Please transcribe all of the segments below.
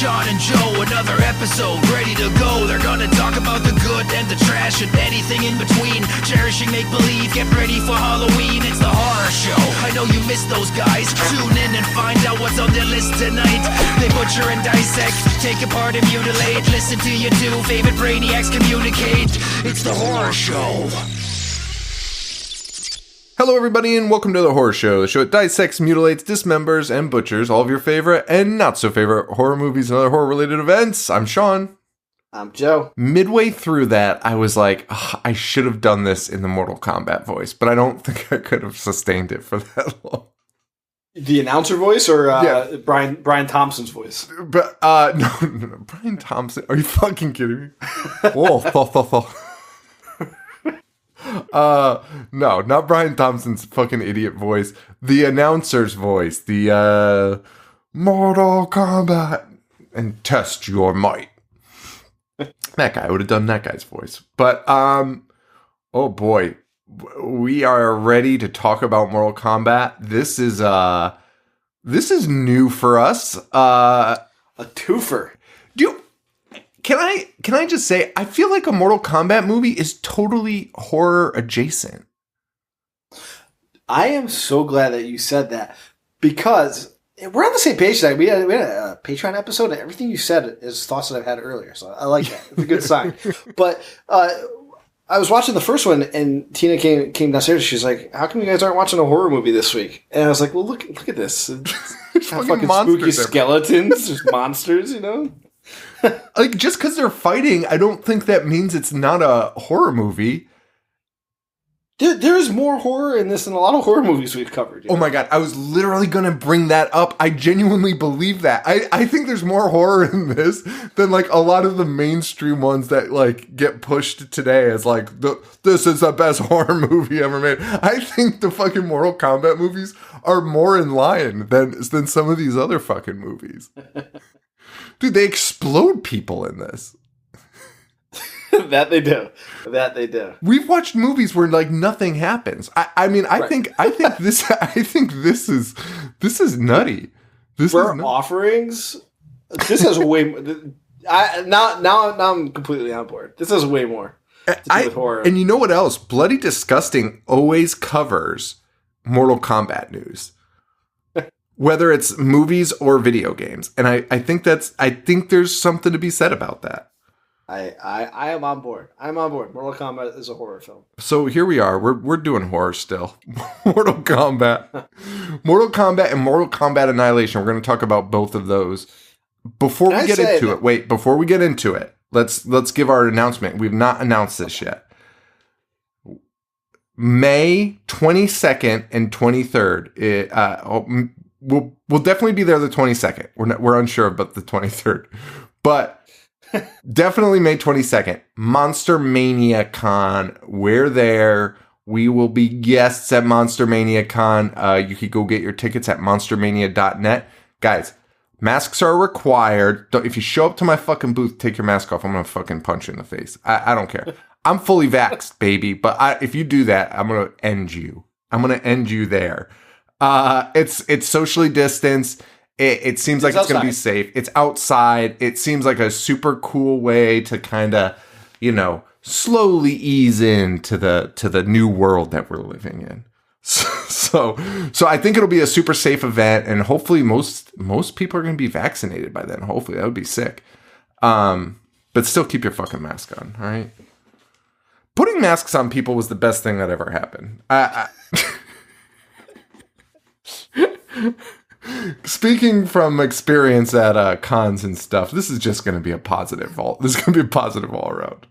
Sean and Joe, another episode ready to go. They're gonna talk about the good and the trash and anything in between. Cherishing make-believe, get ready for Halloween. It's the horror show. I know you missed those guys. Tune in and find out what's on their list tonight. They butcher and dissect, take apart and mutilate. Listen to your two favorite brainiacs communicate. It's the horror show. Hello everybody and welcome to The Horror Show, the show that dissects, mutilates, dismembers, and butchers all of your favorite and not so favorite horror movies and other horror related events. I'm Sean. I'm Joe. Midway through that, I was like, I should have done this in the Mortal Kombat voice, but I don't think I could have sustained it for that long. The announcer voice or Brian Thompson's voice? But, no, Brian Thompson, are you fucking kidding me? No, not Brian Thompson's fucking idiot voice. The announcer's voice. The, Mortal Kombat and test your might. That guy, I would have done that guy's voice. But, oh boy, we are ready to talk about Mortal Kombat. This is new for us. A twofer. Can I just say, I feel like a Mortal Kombat movie is totally horror adjacent. I am so glad that you said that because we're on the same page tonight. We had a Patreon episode and everything you said is thoughts that I've had earlier. So I like that. It's a good sign. But I was watching the first one and Tina came downstairs. She's like, how come you guys aren't watching a horror movie this week? And I was like, well, look at this. It's fucking spooky skeletons. There's monsters, you know? Like, just because they're fighting, I don't think that means it's not a horror movie. There's more horror in this than a lot of horror movies we've covered. Oh my god, I was literally going to bring that up. I genuinely believe that. I think there's more horror in this than, like, a lot of the mainstream ones that, like, get pushed today as, like, this is the best horror movie ever made. I think the fucking Mortal Kombat movies are more in line than some of these other fucking movies. Dude, they explode people in this. That they do. We've watched movies where like nothing happens. I think this is nutty. Offerings. This has way. Now I'm completely on board. This has way more to do with horror. And you know what else? Bloody Disgusting always covers Mortal Kombat news. Whether it's movies or video games. And I think there's something to be said about that. I am on board. I'm on board. Mortal Kombat is a horror film. So here we are. We're doing horror still. Mortal Kombat and Mortal Kombat Annihilation. We're going to talk about both of those. Before we get into it, let's give our announcement. We've not announced this yet. May 22nd and 23rd. We'll definitely be there the 22nd. We're unsure about the 23rd, but definitely May 22nd. Monster Mania Con. We're there. We will be guests at Monster Mania Con. You could go get your tickets at monstermania.net. Guys, masks are required. If you show up to my fucking booth, take your mask off. I'm gonna fucking punch you in the face. I don't care. I'm fully vaxxed, baby. But if you do that, I'm gonna end you. I'm gonna end you there. It's socially distanced. It seems like it's going to be safe. It's outside. It seems like a super cool way to kind of, slowly ease into the new world that we're living in. So I think it'll be a super safe event, and hopefully most people are going to be vaccinated by then. Hopefully that would be sick. But still keep your fucking mask on. All right. Putting masks on people was the best thing that ever happened. Speaking from experience at cons and stuff, this is just going to be a positive. This is going to be a positive all around.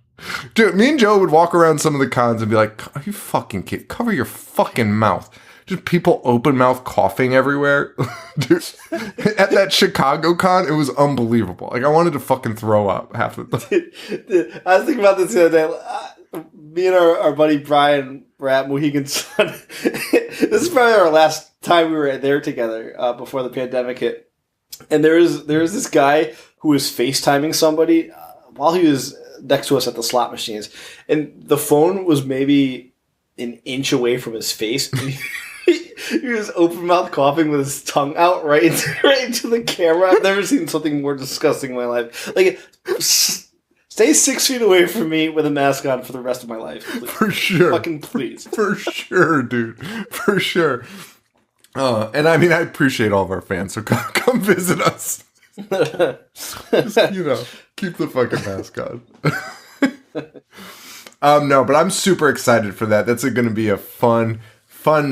Dude, me and Joe would walk around some of the cons and be like, "Are you fucking kidding? Cover your fucking mouth." Just people open mouth coughing everywhere. Dude, at that Chicago con, it was unbelievable. Like I wanted to fucking throw up half the time. Dude, I was thinking about this the other day. Me and our buddy Brian were at Mohegan Sun. This is probably our last time we were there together before the pandemic hit. And there was this guy who was FaceTiming somebody while he was next to us at the slot machines. And the phone was maybe an inch away from his face. He was open mouth coughing with his tongue out right into the camera. I've never seen something more disgusting in my life. Like, stay 6 feet away from me with a mask on for the rest of my life. Please. For sure. Fucking please. For sure, dude. For sure. And I mean, I appreciate all of our fans, so come visit us. Just, keep the fucking mask on. No, but I'm super excited for that. That's going to be a fun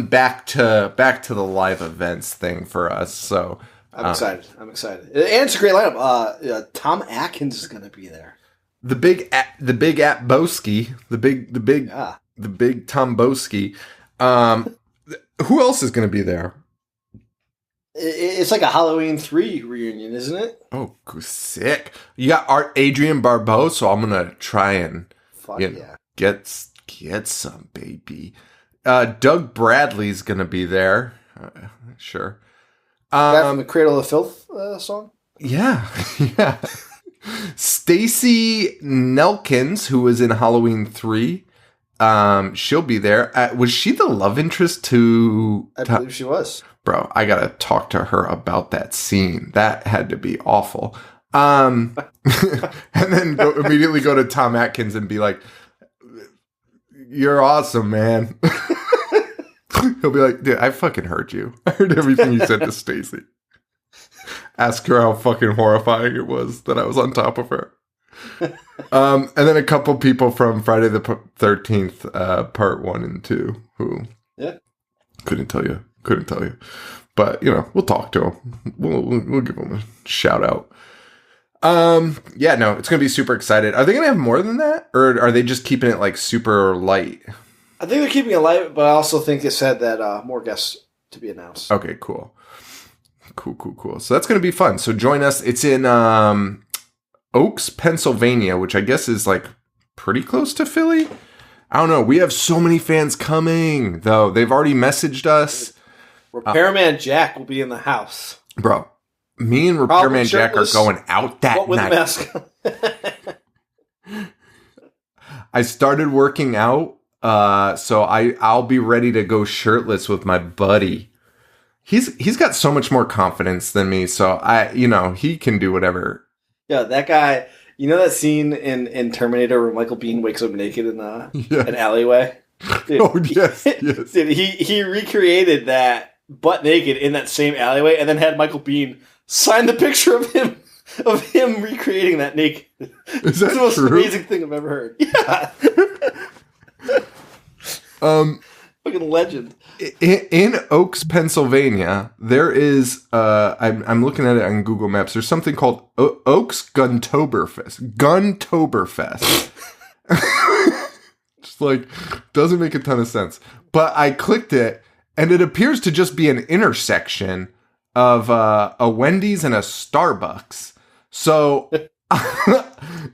back to the live events thing for us. So I'm excited. And it's a great lineup. Tom Atkins is going to be there. The big Boski, the big Tom Boski. Who else is going to be there? It's like a Halloween 3 reunion, isn't it? Oh, sick! You got Adrian Barbeau, so I'm gonna try and get some, baby. Doug Bradley's gonna be there. Sure. Guy from the Cradle of Filth song. Yeah. Stacy Nelkins, who was in Halloween 3, she'll be there. Was she the love interest to? I believe she was. Bro, I gotta talk to her about that scene. That had to be awful. And then immediately go to Tom Atkins and be like, "You're awesome, man." He'll be like, "Dude, I fucking heard you. I heard everything you said to Stacy." Ask her how fucking horrifying it was that I was on top of her. And then a couple people from Friday the 13th, part 1 and 2, who couldn't tell you. But, we'll talk to them. We'll give them a shout out. It's going to be super excited. Are they going to have more than that? Or are they just keeping it, like, super light? I think they're keeping it light, but I also think it said that more guests to be announced. Okay, cool. Cool. So that's going to be fun. So join us. It's in Oaks, Pennsylvania, which I guess is, like, pretty close to Philly. I don't know. We have so many fans coming, though. They've already messaged us. Repairman Jack will be in the house. Bro, me and Repairman Jack are going out that with night. The mask. I started working out, so I'll be ready to go shirtless with my buddy. He's got so much more confidence than me, so he can do whatever. Yeah, that guy. You know that scene in Terminator where Michael Biehn wakes up naked in an alleyway? Dude, oh yes. Dude, he recreated that butt naked in that same alleyway, and then had Michael Biehn sign the picture of him recreating that naked. Is that the most true? amazing thing I've ever heard. Yeah. Fucking legend. In Oaks, Pennsylvania, there is I'm looking at it on Google Maps. There's something called Oaks Guntoberfest. Just like doesn't make a ton of sense. But I clicked it, and it appears to just be an intersection of a Wendy's and a Starbucks. So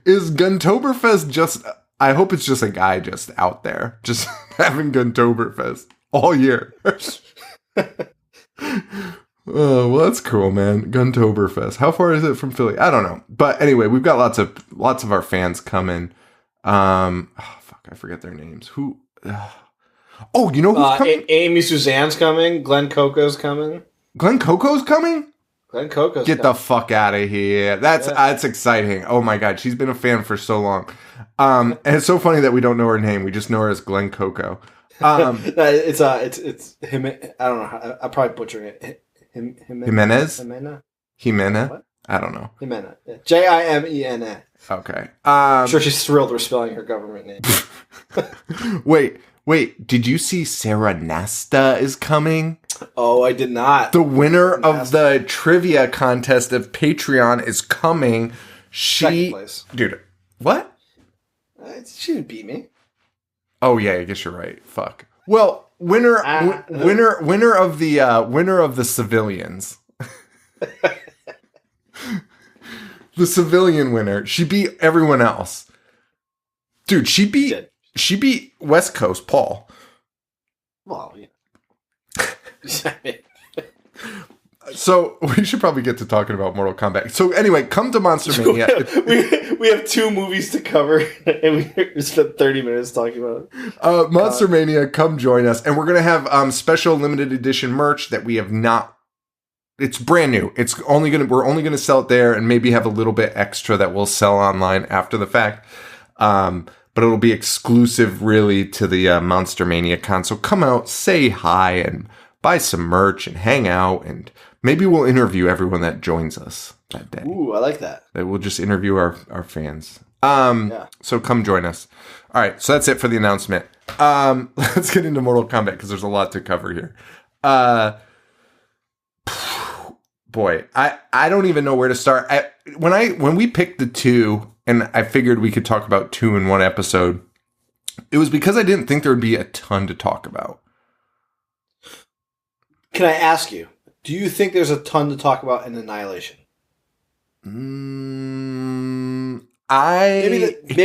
is Guntoberfest just? I hope it's just a guy just out there just having Guntoberfest all year. Oh, well, that's cool, man. Guntoberfest. How far is it from Philly? I don't know. But anyway, we've got lots of our fans coming. I forget their names. Who? Oh, you know who's coming? Amy Suzanne's coming. Glenn Coco's coming. Glenn Coco's coming? Glenn Coco's Get the fuck out of here. That's exciting. Oh my God. She's been a fan for so long. And it's so funny that we don't know her name. We just know her as Glenn Coco. It's him. I don't know. I'm probably butchering it. Jimenez? Jimena? What? I don't know. Jimena. Yeah. Jimena. Okay. I'm sure she's thrilled we're spelling her government name. Wait. Did you see Sarah Nasta is coming? Oh, I did not. The winner of the trivia contest of Patreon is coming. Second place. Dude, what? She didn't beat me. Oh yeah, I guess you're right. Fuck. Well, winner of the civilians. The civilian winner. She beat everyone else. Dude, she beat West Coast Paul. Well, yeah. So we should probably get to talking about Mortal Kombat. So anyway, come to Monster Mania. we have 2 movies to cover, and we spent 30 minutes talking about it. Monster Mania, come join us. And we're going to have special limited edition merch that we have not. It's brand new. We're only going to sell it there and maybe have a little bit extra that we'll sell online after the fact. But it'll be exclusive really to the Monster Mania con. So come out, say hi, and buy some merch and hang out, and maybe we'll interview everyone that joins us that day. Ooh, I like that. We'll just interview our fans. So come join us. All right, so that's it for the announcement. Let's get into Mortal Kombat because there's a lot to cover here. Boy, I don't even know where to start. When we picked the 2, and I figured we could talk about 2 in one episode, it was because I didn't think there would be a ton to talk about. Can I ask you, do you think there's a ton to talk about in Annihilation? Maybe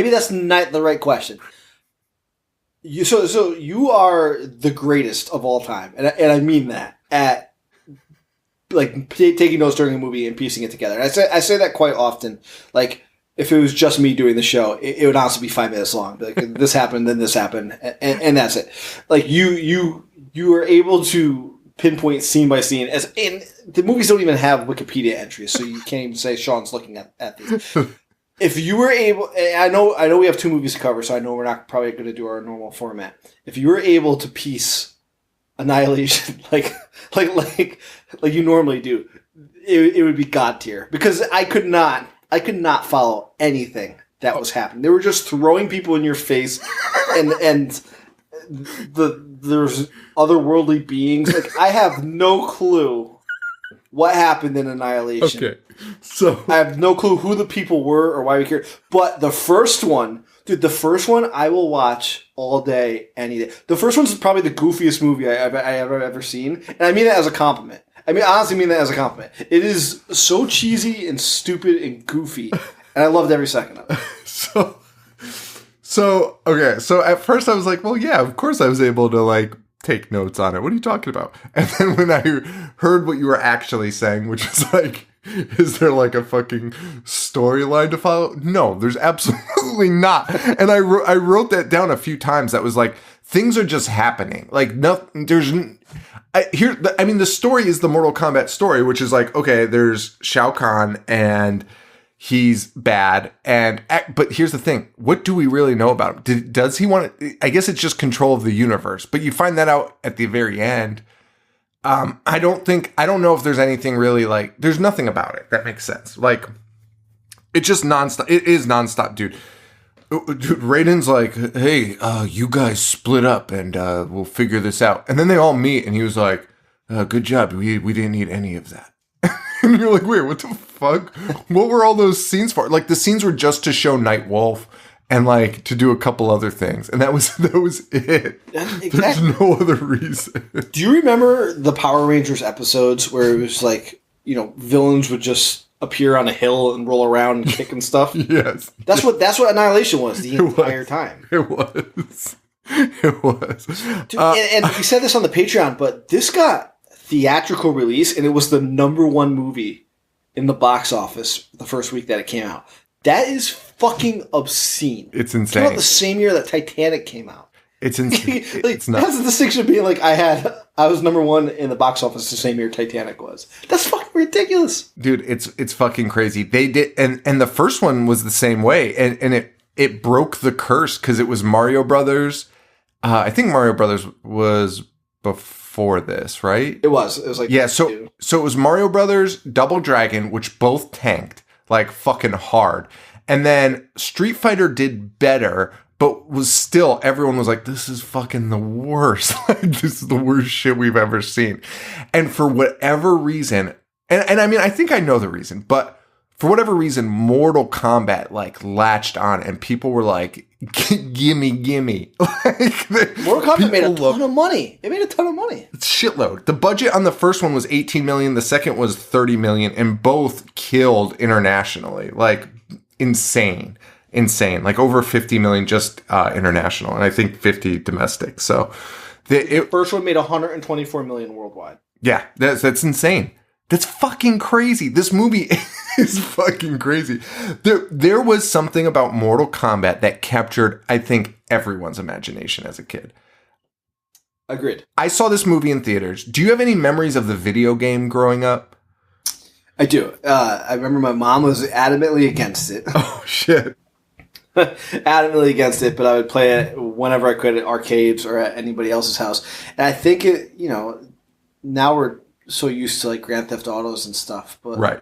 that's not the right question. So you are the greatest of all time, and I mean that at like taking notes during a movie and piecing it together. And I say that quite often. Like if it was just me doing the show, it would honestly be 5 minutes long. Like this happened, then this happened, and that's it. Like you are able to pinpoint scene by scene, and the movies don't even have Wikipedia entries, so you can't even say Sean's looking at these. If you were able, I know we have 2 movies to cover, so I know we're not probably going to do our normal format. If you were able to piece Annihilation like you normally do, it would be god tier, because I could not follow anything that was happening. They were just throwing people in your face, and there's otherworldly beings. Like I have no clue what happened in Annihilation. Okay, so I have no clue who the people were or why we care. But the first one, I will watch all day, any day. The first one's probably the goofiest movie I've ever seen, and I mean that as a compliment. I honestly mean that as a compliment. It is so cheesy and stupid and goofy, and I loved every second of it. So at first I was like, well, yeah, of course I was able to like take notes on it. What are you talking about? And then when I heard what you were actually saying, which was like, is there like a fucking storyline to follow? No, there's absolutely not. And I wrote that down a few times. That was like, things are just happening. Like nothing. The story is the Mortal Kombat story, which is like, okay, there's Shao Kahn and he's bad, but here's the thing: what do we really know about him? Does he want? I guess it's just control of the universe, but you find that out at the very end. I don't know if there's anything really like. There's nothing about it that makes sense. Like it's just nonstop. It is nonstop, dude. Raiden's like, hey, you guys split up and we'll figure this out, and then they all meet, and he was like, good job. We didn't need any of that. And you're like, wait, what the fuck? What were all those scenes for? Like, the scenes were just to show Nightwolf and, like, to do a couple other things. And that was it. Exactly. There's no other reason. Do you remember the Power Rangers episodes where it was like, villains would just appear on a hill and roll around and kick and stuff? Yes. That's what Annihilation was the entire time. It was. Dude, and we said this on the Patreon, but this got theatrical release, and it was the #1 movie in the box office the first week that it came out. That is fucking obscene. It's It insane. came out the same year that Titanic came out. It's insane. Like, It's nuts. that's the distinction being like I was #1 in the box office the same year Titanic was. That's fucking ridiculous. Dude, it's fucking crazy. They did, and the first one was the same way, and it broke the curse because it was Mario Brothers. I think Mario Brothers was before this, right? It was like, yeah. So it was Mario Brothers, Double Dragon, which both tanked like fucking hard, and then Street Fighter did better, but was still, everyone was like, this is fucking the worst. Like, this is the worst shit we've ever seen. And for whatever reason, and I mean, I think I know the reason, but for whatever reason, Mortal Kombat like latched on, and people were like, gimme. Like, Mortal Kombat made a ton of money. It made a ton of money. It's shitload. The budget on the first one was 18 million. The second was 30 million, and both killed internationally. Like, insane. Like over 50 million just international, and I think 50 domestic. So the first one made 124 million worldwide. Yeah, that's insane. That's fucking crazy. This movie is fucking crazy. There was something about Mortal Kombat that captured, I think, everyone's imagination as a kid. Agreed. I saw this movie in theaters. Do you have any memories of the video game growing up? I do. I remember my mom was adamantly against it. Oh, shit. Adamantly against it, but I would play it whenever I could at arcades or at anybody else's house. And I think it, now we're so used to like Grand Theft Autos and stuff, but Right.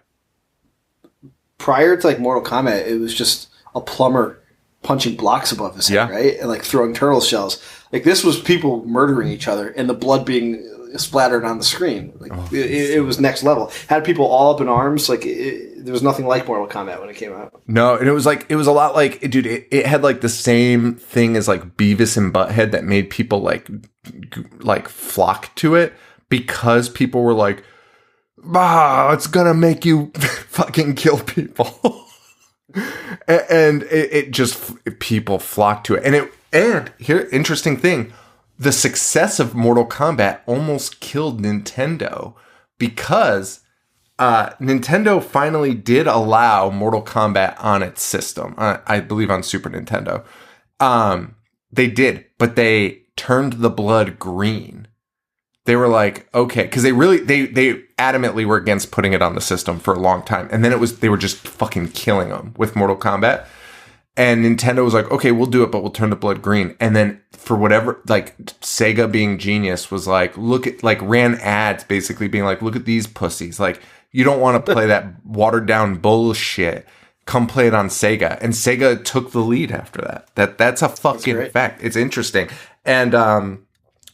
prior to like Mortal Kombat, it was just a plumber punching blocks above his head, right? And like throwing turtle shells. Like this was people murdering each other and the blood being splattered on the screen. Like it was next level. Had people all up in arms. Like there was nothing like Mortal Kombat when it came out. No, and it was a lot like, dude, it had like the same thing as like Beavis and Butthead that made people like flock to it because people were like, it's gonna make you fucking kill people. And it just, people flocked to it. And here, interesting thing, the success of Mortal Kombat almost killed Nintendo because Nintendo finally did allow Mortal Kombat on its system. I believe on Super Nintendo. They did, but they turned the blood green. They were like, okay, because they adamantly were against putting it on the system for a long time. And then they were just fucking killing them with Mortal Kombat. And Nintendo was like, okay, we'll do it, but we'll turn the blood green. And then for whatever, like Sega being genius was like, ran ads basically being like, look at these pussies. Like, you don't want to play that watered down bullshit. Come play it on Sega. And Sega took the lead after that. That's a fucking fact. It's interesting. And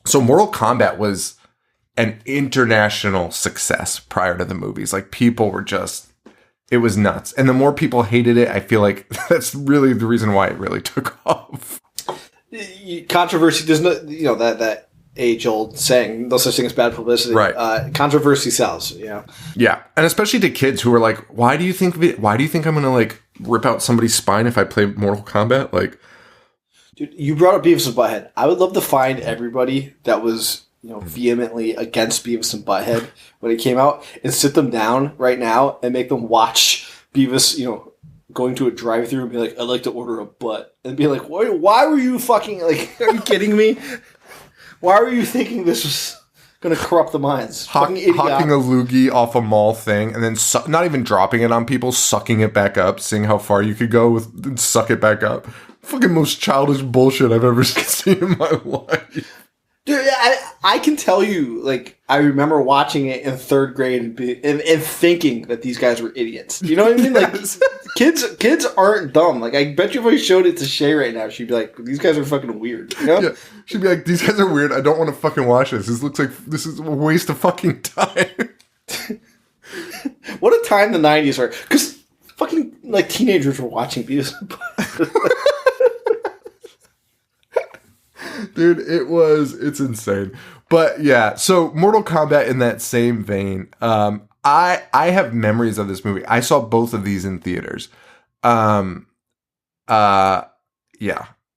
so Mortal Kombat was an international success prior to the movies. Like people were just, it was nuts. And the more people hated it, I feel like that's really the reason why it really took off. Controversy does not, that age old saying, no such thing as bad publicity. Right. Controversy sells, Yeah. And especially to kids who are like, why do you think I'm going to like rip out somebody's spine if I play Mortal Kombat? Like, dude, you brought up Beavis and Butthead. I would love to find everybody that was, vehemently against Beavis and Butthead when it came out and sit them down right now and make them watch Beavis, going to a drive-thru and be like, I'd like to order a butt. And be like, why were you fucking, like, are you kidding me? Why were you thinking this was going to corrupt the minds? Hawking a loogie off a mall thing and then not even dropping it on people, sucking it back up, seeing how far you could go and suck it back up. Fucking most childish bullshit I've ever seen in my life. Dude, I can tell you, like, I remember watching it in third grade and thinking that these guys were idiots. You know what I mean? Yes. Like, kids aren't dumb. Like, I bet you if I showed it to Shay right now, she'd be like, these guys are fucking weird. You know? Yeah. She'd be like, these guys are weird. I don't want to fucking watch this. This looks like this is a waste of fucking time. What a time the 90s were. Because fucking, like, teenagers were watching Beavis and Butthead. Dude, it's insane. But yeah, so Mortal Kombat in that same vein, I have memories of this movie. I saw both of these in theaters. Yeah.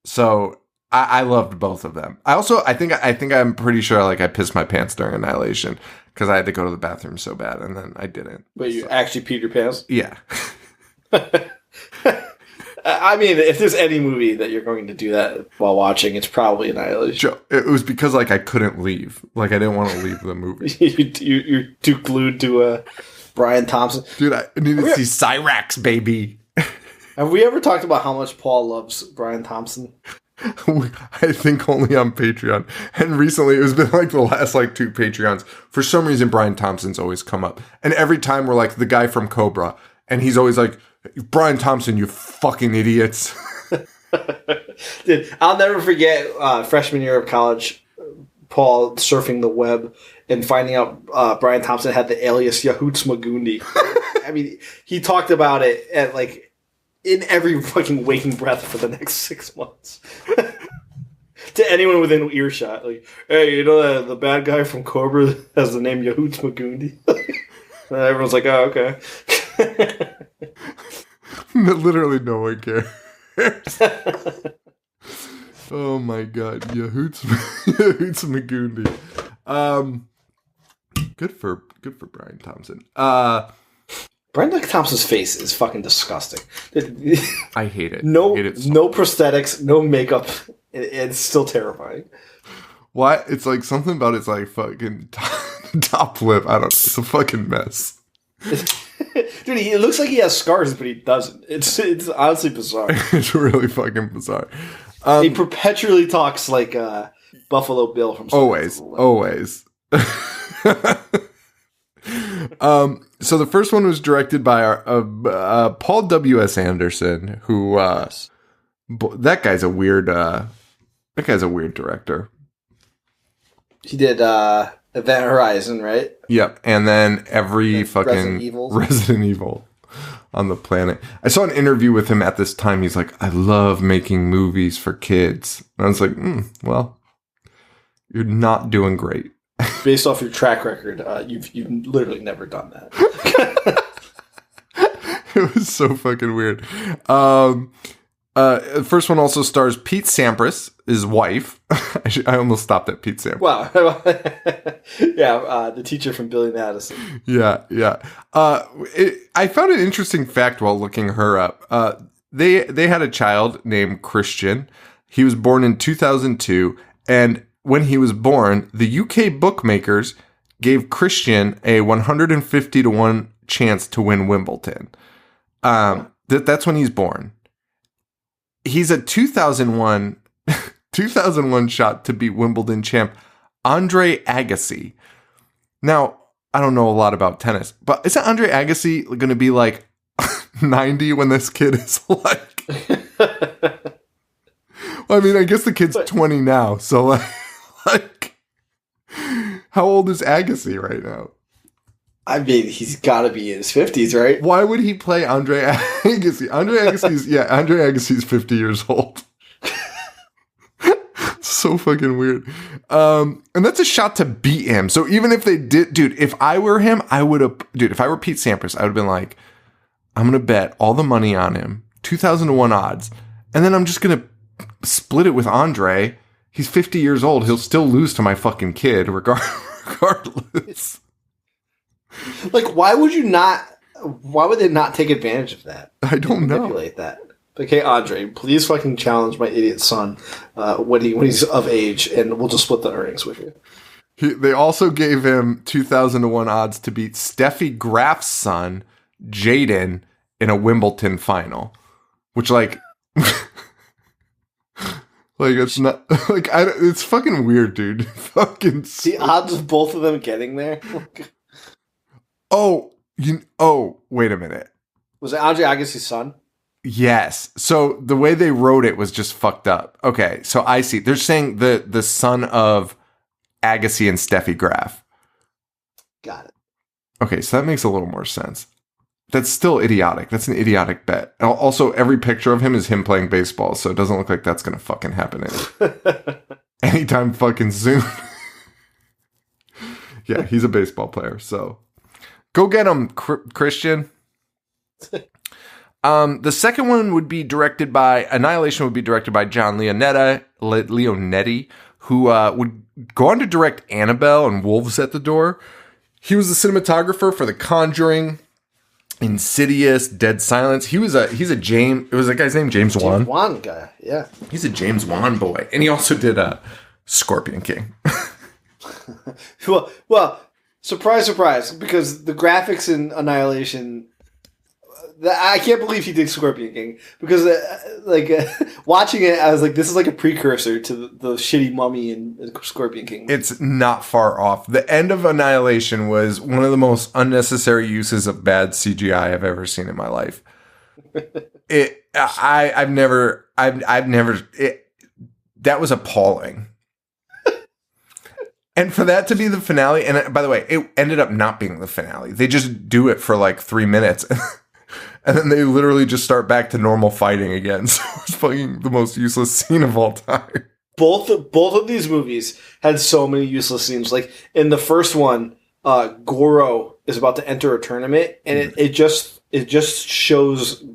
So I loved both of them. I think I'm pretty sure like I pissed my pants during Annihilation because I had to go to the bathroom so bad and then I didn't. But you actually peed your pants? Yeah. I mean, if there's any movie that you're going to do that while watching, it's probably Annihilation. It was because like I couldn't leave. Like I didn't want to leave the movie. You're too glued to Brian Thompson. Dude, I needed to see Cyrax, baby. Have we ever talked about how much Paul loves Brian Thompson? I think only on Patreon. And recently, it's been like the last like 2 Patreons. For some reason, Brian Thompson's always come up. And every time we're like the guy from Cobra. And he's always like, Brian Thompson, you fucking idiots. Dude, I'll never forget freshman year of college, Paul surfing the web and finding out Brian Thompson had the alias Yahoots Magundi. I mean, he talked about it at like in every fucking waking breath for the next 6 months. To anyone within earshot. Like, hey, you know the bad guy from Cobra has the name Yahoots Magundi? And everyone's like, oh, okay. Literally no one cares. Oh my god, Yahoots Magundi. Good for Brian Thompson. Brenda Thompson's face is fucking disgusting. I hate it. No, I hate it so no prosthetics, no makeup. It's still terrifying. Why? It's like something about it's like fucking top lip. I don't know. It's a fucking mess. Dude, it looks like he has scars, but he doesn't. It's honestly bizarre. It's really fucking bizarre. He perpetually talks like Buffalo Bill from always. So the first one was directed by Paul W.S. Anderson, who that guy's a weird director. He did Event Horizon, right? Yep, and then every fucking Resident Evil on the planet. I saw an interview with him at this time. He's like, I love making movies for kids. And I was like, well, you're not doing great. Based off your track record, you've literally never done that. It was so fucking weird. The first one also stars Pete Sampras, his wife. I almost stopped at Pete Sampras. Wow. Yeah, the teacher from Billy Madison. Yeah. I found an interesting fact while looking her up. They had a child named Christian. He was born in 2002, and when he was born, the UK bookmakers gave Christian a 150-1 chance to win Wimbledon. That's when he's born. He's a 2001 shot to beat Wimbledon champ Andre Agassi. Now, I don't know a lot about tennis, but isn't Andre Agassi going to be like 90 when this kid is like... I mean, I guess the kid's 20 now, so like, how old is Agassi right now? I mean, he's got to be in his 50s, right? Why would he play Andre Agassi? Andre Agassi's 50 years old. So fucking weird. And that's a shot to beat him. So even if they did, dude, if I were him, I would have, dude, if I were Pete Sampras, I would have been like, I'm going to bet all the money on him, 2,000-1 odds, and then I'm just going to split it with Andre. He's 50 years old. He'll still lose to my fucking kid regardless. Like, why would they not take advantage of that? I don't know. Manipulate that. Okay, Andre, please fucking challenge my idiot son when he's of age, and we'll just split the earnings with you. They also gave him 2,000-1 odds to beat Steffi Graf's son, Jaden, in a Wimbledon final. Which, like... like, it's not... Like, it's fucking weird, dude. Fucking... The odds of both of them getting there... wait a minute. Was it Andre Agassi's son? Yes. So the way they wrote it was just fucked up. Okay, so I see. They're saying the son of Agassi and Steffi Graf. Got it. Okay, so that makes a little more sense. That's still idiotic. That's an idiotic bet. Also, every picture of him is him playing baseball, so it doesn't look like that's going to fucking happen anytime fucking soon. Yeah, he's a baseball player, so... Go get him, Christian. The second one would be directed by Annihilation. Would be directed by John Leonetti, who would go on to direct Annabelle and Wolves at the Door. He was the cinematographer for The Conjuring, Insidious, Dead Silence. It was a guy's name, James Wan. James Wan guy, yeah. He's a James Wan boy, and he also did Scorpion King. Well. Surprise, surprise, because the graphics in Annihilation, I can't believe he did Scorpion King, because watching it, I was like, this is like a precursor to the shitty Mummy and Scorpion King. It's not far off. The end of Annihilation was one of the most unnecessary uses of bad CGI I've ever seen in my life. That was appalling. And for that to be the finale, and by the way, it ended up not being the finale. They just do it for like 3 minutes, and then they literally just start back to normal fighting again. So it's fucking the most useless scene of all time. Both of these movies had so many useless scenes. Like in the first one, Goro is about to enter a tournament, and it just shows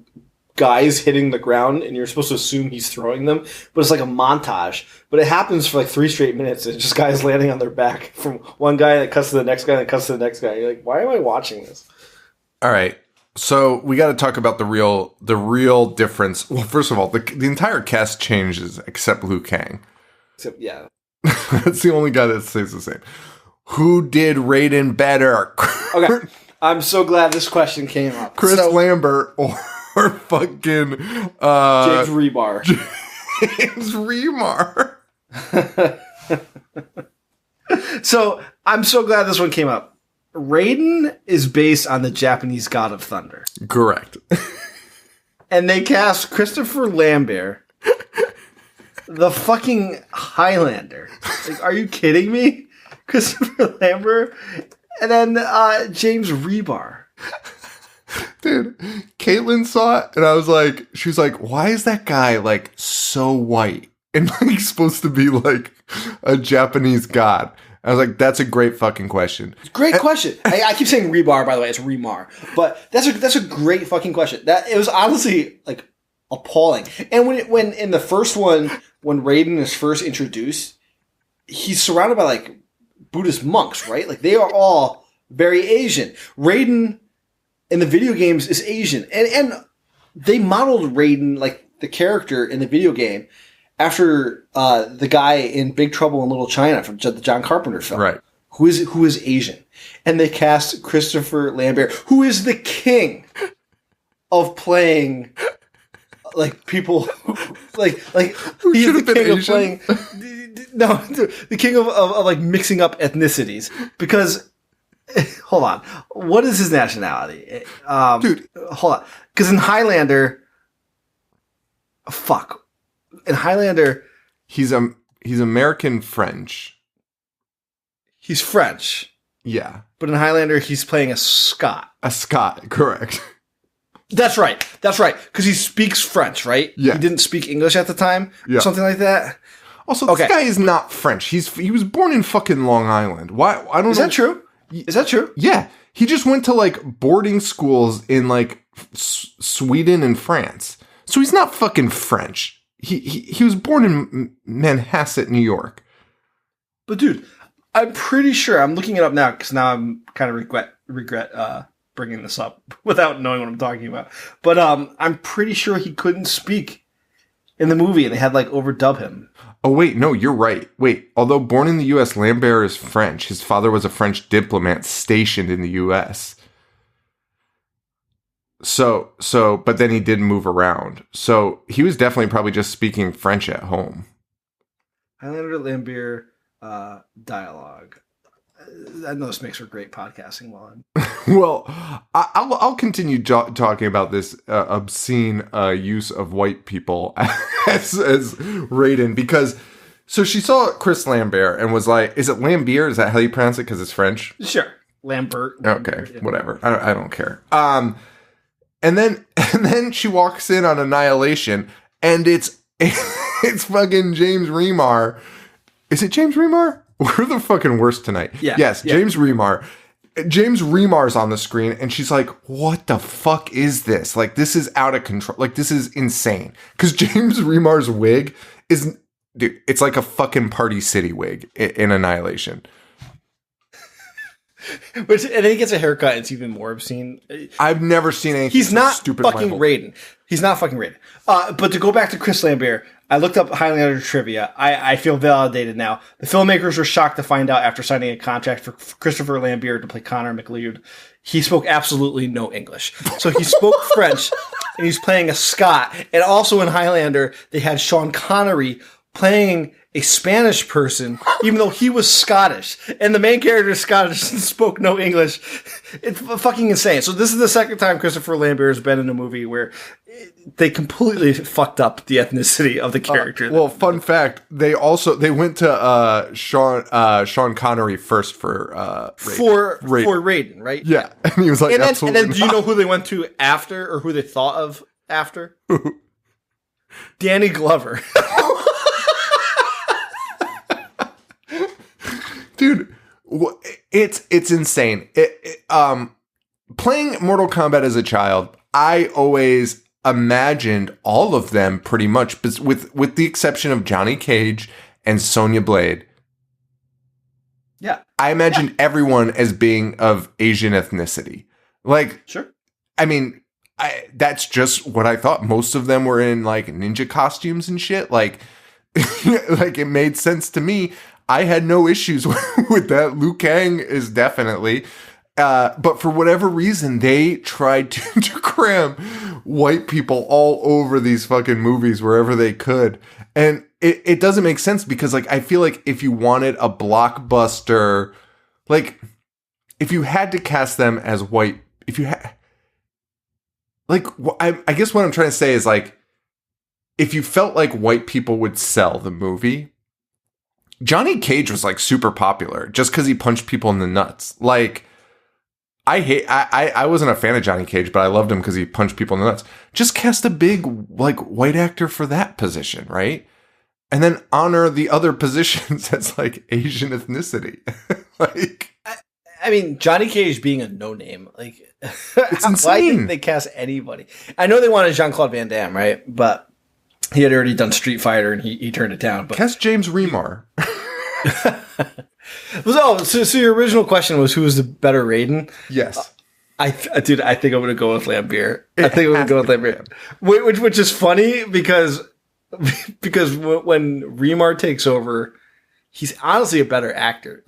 guys hitting the ground, and you're supposed to assume he's throwing them, but it's like a montage. But it happens for like 3 straight minutes. It's just guys landing on their back from one guy that cuts to the next guy that cuts to the next guy. You're like, why am I watching this? All right. So we got to talk about the real difference. Well, first of all, the entire cast changes except Liu Kang. Except, yeah. That's the only guy that stays the same. Who did Raiden better? Okay. I'm so glad this question came up. Chris Lambert or fucking James Rebar. James Remar. So I'm so glad this one came up. Raiden is based on the Japanese god of thunder. Correct. And they cast Christopher Lambert, the fucking Highlander. Like, are you kidding me? Christopher Lambert, and then James Rebar. Dude, Caitlin saw it, and I was like, she was like, why is that guy like so white and like supposed to be like a Japanese god? I was like, that's a great fucking question. Great question. I keep saying Rebar, by the way, it's Remar, but that's a great fucking question. That it was honestly like appalling. And when in the first one, when Raiden is first introduced, he's surrounded by like Buddhist monks, right? Like they are all very Asian. Raiden in the video games is Asian, and they modeled Raiden, like the character in the video game, after the guy in Big Trouble in Little China from the John Carpenter film, right? Who is Asian, and they cast Christopher Lambert, who is the king of playing like people, like who he's should the have been king Asian? of playing. No, the king of like mixing up ethnicities, because hold on, what is his nationality? Dude, hold on, because in Highlander, in Highlander, he's American French. He's French. Yeah. But in Highlander, he's playing a Scot. A Scot, correct. That's right. Because he speaks French, right? Yeah. He didn't speak English at the time? Yeah. Something like that? Also, this guy is not French. He was born in fucking Long Island. Why? I don't know. Is that true? Is that true? Yeah. He just went to like boarding schools in like Sweden and France. So he's not fucking French. He was born in Manhasset, New York. But dude, I'm pretty sure, I'm looking it up now because now I'm kind of regret bringing this up without knowing what I'm talking about. But I'm pretty sure he couldn't speak in the movie and they had like overdub him. Oh wait, no, you're right. Wait, although born in the U.S., Lambert is French. His father was a French diplomat stationed in the U.S. So, but then he did move around. So he was definitely probably just speaking French at home. Highlander Lambert dialogue. I know this makes for great podcasting while I'm... Well, I'll continue talking about this obscene use of white people as Raiden, because so she saw Chris Lambert and was like, is it Lambert? Is that how you pronounce it? Because it's French? Sure. Lambert. Okay, yeah. Whatever. I don't care. And then she walks in on Annihilation, and it's fucking James Remar. Is it James Remar? We're the fucking worst tonight. Yeah. Yes, yeah. James Remar. James Remar's on the screen, and she's like, what the fuck is this? Like, this is out of control. Like, this is insane. Because James Remar's wig is, dude, it's like a fucking Party City wig in Annihilation. And then he gets a haircut, and it's even more obscene. I've never seen anything He's so not stupid. fucking Raiden. He's not fucking Raiden. But to go back to Chris Lambert, I looked up Highlander trivia. I feel validated now. The filmmakers were shocked to find out after signing a contract for Christopher Lambert to play Connor McLeod, he spoke absolutely no English. So he spoke French, and he's playing a Scot. And also in Highlander, they had Sean Connery playing a Spanish person, even though he was Scottish. And the main character is Scottish and spoke no English. It's fucking insane. So this is the second time Christopher Lambert has been in a movie where they completely fucked up the ethnicity of the character. Well, fun fact, they went to Sean Connery first for Raiden, right? Yeah. And he was like, and absolutely then do you know who they went to after, or who they thought of after? Danny Glover. Dude, it's insane. Playing Mortal Kombat as a child, I always imagined all of them pretty much, with the exception of Johnny Cage and Sonya Blade. Yeah. I imagined everyone as being of Asian ethnicity. Like, Sure. I mean, that's just what I thought. Most of them were in like ninja costumes and shit. Like, like it made sense to me. I had no issues with that. Liu Kang is definitely. But for whatever reason, they tried to cram white people all over these fucking movies wherever they could. And it doesn't make sense because, like, I feel like if you wanted a blockbuster, like, if you had to cast them as white, if you had, like, I guess what I'm trying to say is, like, if you felt like white people would sell the movie, Johnny Cage was, like, super popular just because he punched people in the nuts. Like, I wasn't a fan of Johnny Cage, but I loved him because he punched people in the nuts. Just cast a big, like, white actor for that position, right? And then honor the other positions as, like, Asian ethnicity. Like, I mean, Johnny Cage being a no-name, like, it's insane. Why didn't they cast anybody? I know they wanted Jean-Claude Van Damme, right? But he had already done Street Fighter and he turned it down. But cast James Remar. So your original question was who was the better Raiden? Yes. I think I'm going to go with Lambert. I think I'm going to go with Lambert. Which is funny because when Remar takes over, he's honestly a better actor.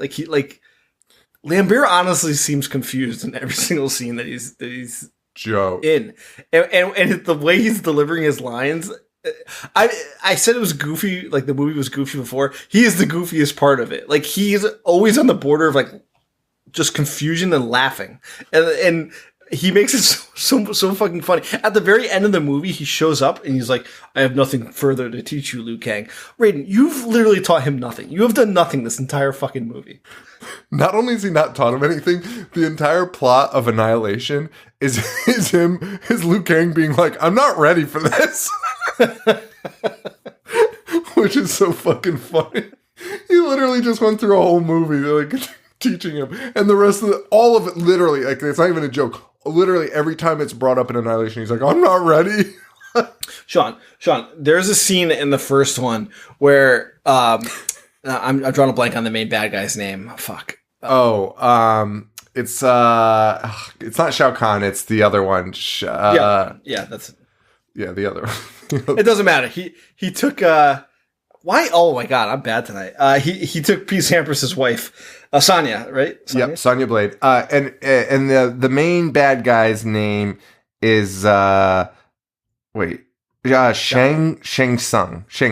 Lambert honestly seems confused in every single scene that he's Joe in, and the way he's delivering his lines. I said it was goofy, like the movie was goofy before. He is the goofiest part of it. Like, he's always on the border of, like, just confusion and laughing, and he makes it so fucking funny. At the very end of the movie, he shows up and he's like, "I have nothing further to teach you, Liu Kang." Raiden, you've literally taught him nothing. You have done nothing this entire fucking movie. Not only has he not taught him anything, the entire plot of Annihilation is Liu Kang being like, "I'm not ready for this," which is so fucking funny. He literally just went through a whole movie, like, teaching him, and the rest of all of it, literally, like, it's not even a joke. Literally every time it's brought up in Annihilation, he's like, "I'm not ready." Sean, there's a scene in the first one where I'm drawing a blank on the main bad guy's name. Fuck. It's not Shao Kahn. It's the other one. That's the other one. It doesn't matter. He took why? Oh my god, I'm bad tonight. He took P. Sampras' wife, Sonya, right? Sonya? Yep, Sonya Blade. And the main bad guy's name is Shang Tsung. Okay.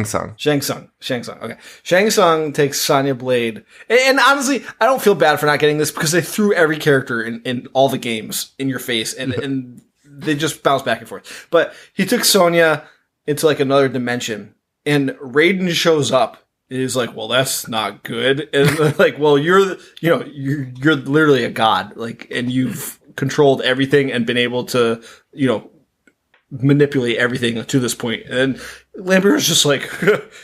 Shang Tsung takes Sonya Blade. And honestly, I don't feel bad for not getting this because they threw every character in all the games in your face and they just bounce back and forth. But he took Sonya into, like, another dimension, and Raiden shows up and he's like, "Well, that's not good." And they're like, "Well, you're literally a god, like, and you've controlled everything and been able to, manipulate everything to this point." And Lambert's just like,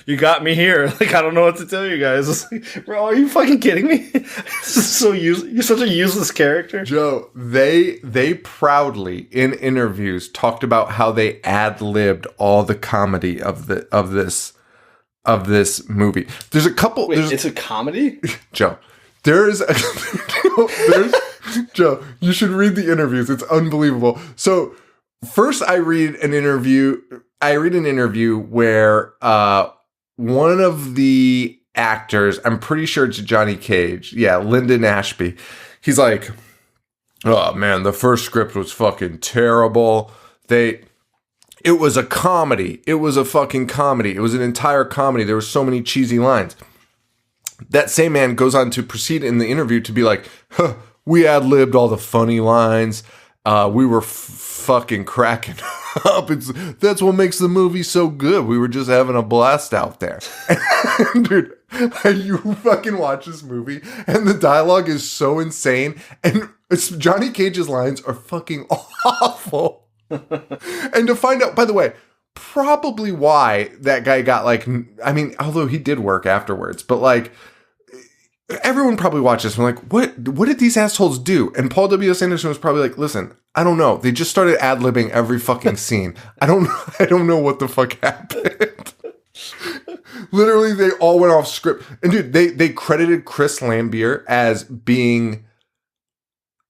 "You got me here. Like, I don't know what to tell you guys." It's like, bro, are you fucking kidding me? You're such a useless character. Joe, they proudly in interviews talked about how they ad-libbed all the comedy of this movie. There's a couple. Wait, it's a comedy? Joe, there's Joe, you should read the interviews. It's unbelievable. So, first, I read an interview where one of the actors, I'm pretty sure it's Johnny Cage, Lyndon Ashby, he's like, "Oh man, the first script was fucking terrible. It was a comedy. It was a fucking comedy. It was an entire comedy. There were so many cheesy lines." That same man goes on to proceed in the interview to be like, "We ad-libbed all the funny lines. We were fucking cracking up. That's what makes the movie so good. We were just having a blast out there." Dude, you fucking watch this movie and the dialogue is so insane, and Johnny Cage's lines are fucking awful. And to find out, by the way, probably why that guy got, like, I mean, although he did work afterwards, but, like, everyone probably watched this and like, what did these assholes do? And Paul W.S. Anderson was probably like, listen, I don't know. They just started ad-libbing every fucking scene. I don't know what the fuck happened. Literally, they all went off script. And dude, they credited Chris Lambier as being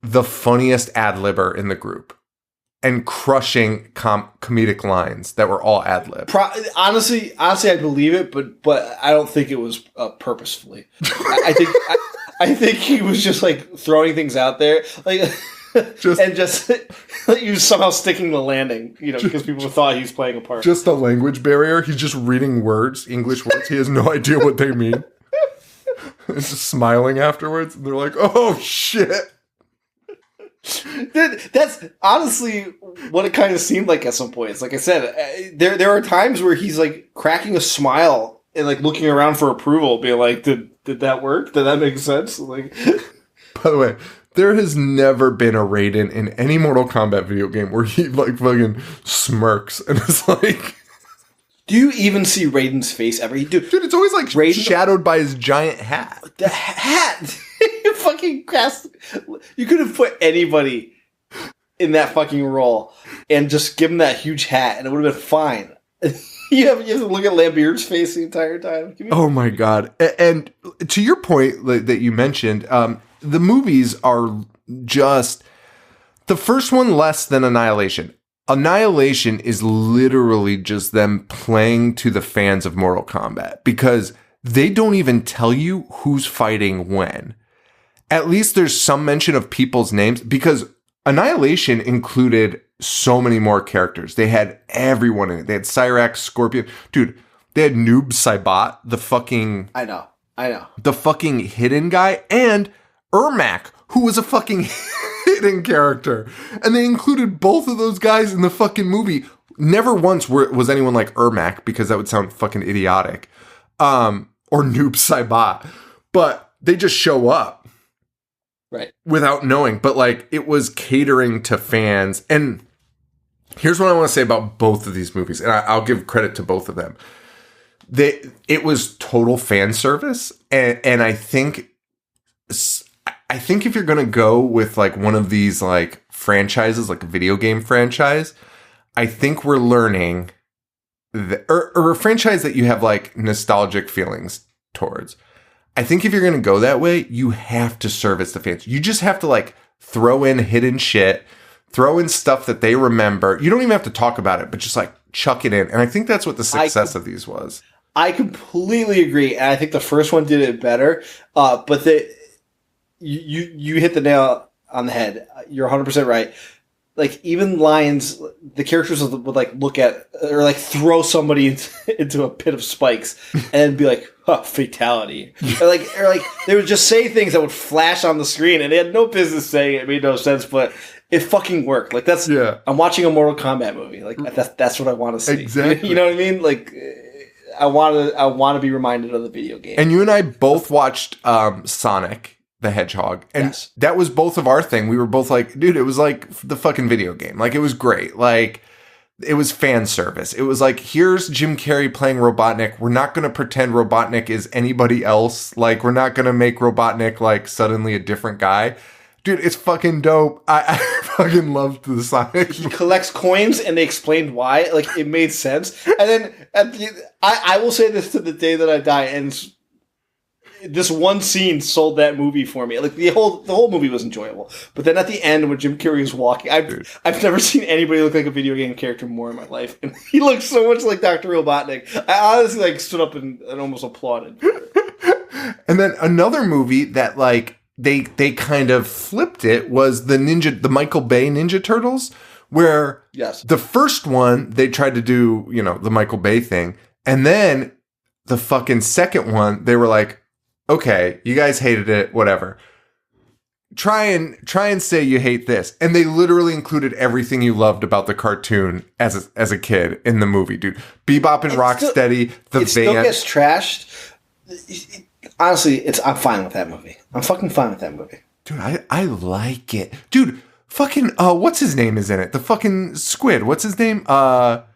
the funniest ad-libber in the group and crushing comedic lines that were all ad-lib. Honestly, I believe it, but I don't think it was purposefully. I think he was just like throwing things out there, like just he was somehow sticking the landing, because people thought he was playing a part. Just a language barrier. He's just reading words, English words. He has no idea what they mean. He's just smiling afterwards, and they're like, "Oh shit." That's honestly what it kind of seemed like at some points. Like I said, there are times where he's like cracking a smile and like looking around for approval, being like, "Did that work? Did that make sense?" Like, by the way, there has never been a Raiden in any Mortal Kombat video game where he like fucking smirks and is like. Do you even see Raiden's face ever? Dude, it's always like Raiden shadowed by his giant hat. The hat. Fucking cast. You could have put anybody in that fucking role and just give him that huge hat, and it would have been fine. you have to look at Lambier's face the entire time. Oh my god! And to your point that you mentioned, the movies are just the first one less than Annihilation. Annihilation is literally just them playing to the fans of Mortal Kombat because they don't even tell you who's fighting when. At least there's some mention of people's names because Annihilation included so many more characters. They had everyone in it. They had Cyrax, Scorpion. Dude, they had Noob Saibot, the fucking... I know. The fucking hidden guy, and Ermac, who was a fucking hidden character. And they included both of those guys in the fucking movie. Never once was anyone like Ermac, because that would sound fucking idiotic. Or Noob Saibot. But they just show up. Right. Without knowing. But like, it was catering to fans. And here's what I want to say about both of these movies. And I'll give credit to both of them. It was total fan service. And I think if you're going to go with like one of these like franchises, like a video game franchise, I think we're learning or a franchise that you have like nostalgic feelings towards. I think if you're going to go that way, you have to service the fans. You just have to like throw in hidden shit, throw in stuff that they remember. You don't even have to talk about it, but just like chuck it in. And I think that's what the success of these was. I completely agree. And I think the first one did it better. But you hit the nail on the head. You're 100% right. Like even lines, the characters would like look at or like throw somebody into a pit of spikes and be like, "Huh, fatality," or like they would just say things that would flash on the screen, and they had no business saying it. It made no sense, but it fucking worked. Like that's I'm watching a Mortal Kombat movie. Like that's what I want to see. Exactly. You know what I mean? Like I want to be reminded of the video game. And you and I both watched Sonic the Hedgehog, and that was both of our thing. We were both like, dude, it was like the fucking video game. Like it was great. Like it was fan service. It was like, here's Jim Carrey playing Robotnik. We're not going to pretend Robotnik is anybody else. Like we're not going to make Robotnik like suddenly a different guy. Dude, it's fucking dope. I fucking loved the Sonic. He collects coins, and they explained why. Like it made sense. And then I will say this to the day that I die, and this one scene sold that movie for me. Like the whole movie was enjoyable, but then at the end when Jim Carrey was walking, I've never seen anybody look like a video game character more in my life, and he looked so much like Dr. Robotnik. I honestly like stood up and almost applauded. And then another movie that like they kind of flipped it was the Michael Bay Ninja Turtles, where the first one they tried to do the Michael Bay thing, and then the fucking second one they were like, okay, you guys hated it, whatever. Try and say you hate this. And they literally included everything you loved about the cartoon as a kid in the movie, dude. Bebop and Rocksteady, the van. It still gets trashed. Honestly, I'm fine with that movie. I'm fucking fine with that movie. Dude, I like it. Dude, fucking, what's his name is in it? The fucking squid. What's his name? Krang.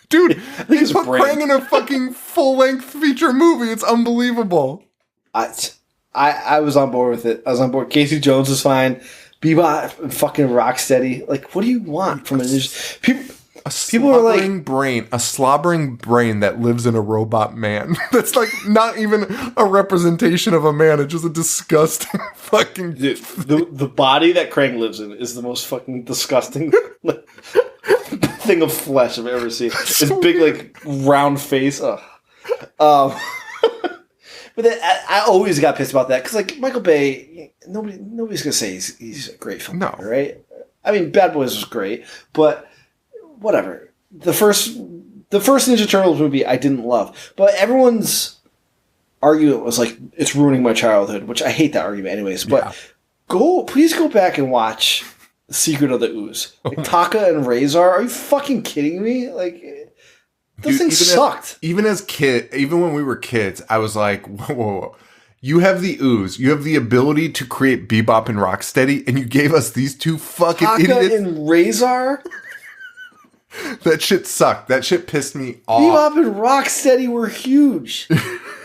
Dude, they it's put brain. Krang in a fucking full-length feature movie. It's unbelievable. I was on board with it. I was on board. Casey Jones is fine. Bebop and fucking Rocksteady. Like, what do you want from it? People are like, a slobbering brain that lives in a robot man. That's like not even a representation of a man. It's just a disgusting fucking. dude, the body that Krang lives in is the most fucking disgusting thing of flesh I've ever seen. This big, like, round face. Ugh. But then I always got pissed about that because, like, Michael Bay, nobody's gonna say he's a great filmmaker, right? I mean, Bad Boys was great, but whatever. The first Ninja Turtles movie I didn't love, but everyone's argument was like it's ruining my childhood, which I hate that argument anyways. But please go back and watch The Secret of the Ooze. Like, Taka and Razor. Are you fucking kidding me? Like. Those things sucked. Even when we were kids, I was like, whoa. You have the ooze. You have the ability to create Bebop and Rocksteady, and you gave us these two fucking Taka idiots. and Razor? That shit sucked. That shit pissed me off. Bebop and Rocksteady were huge.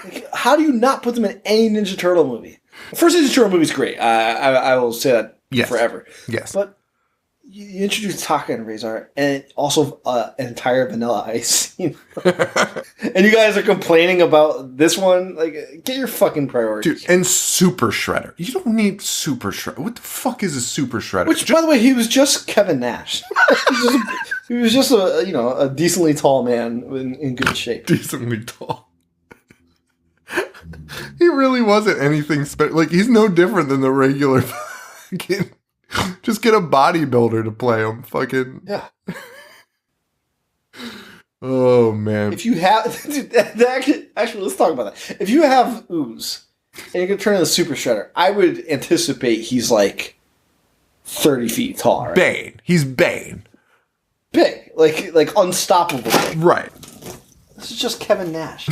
Like, how do you not put them in any Ninja Turtle movie? The first Ninja Turtle movie is great. I will say that forever. Yes. But you introduced Taka and Razor, and also an entire Vanilla Ice scene. And you guys are complaining about this one? Like, get your fucking priorities. Dude, and Super Shredder. You don't need Super Shredder. What the fuck is a Super Shredder? Which, by the way, he was just Kevin Nash. He was just a decently tall man in good shape. Decently tall. He really wasn't anything special. Like, he's no different than the regular fucking... Just get a bodybuilder to play him. Fucking... Yeah. Oh, man. If you have... actually, let's talk about that. If you have Ooze, and you're going to turn into Super Shredder, I would anticipate he's like 30 feet tall. Right? Bane. He's Bane. Big. Like unstoppable big. Right. This is just Kevin Nash.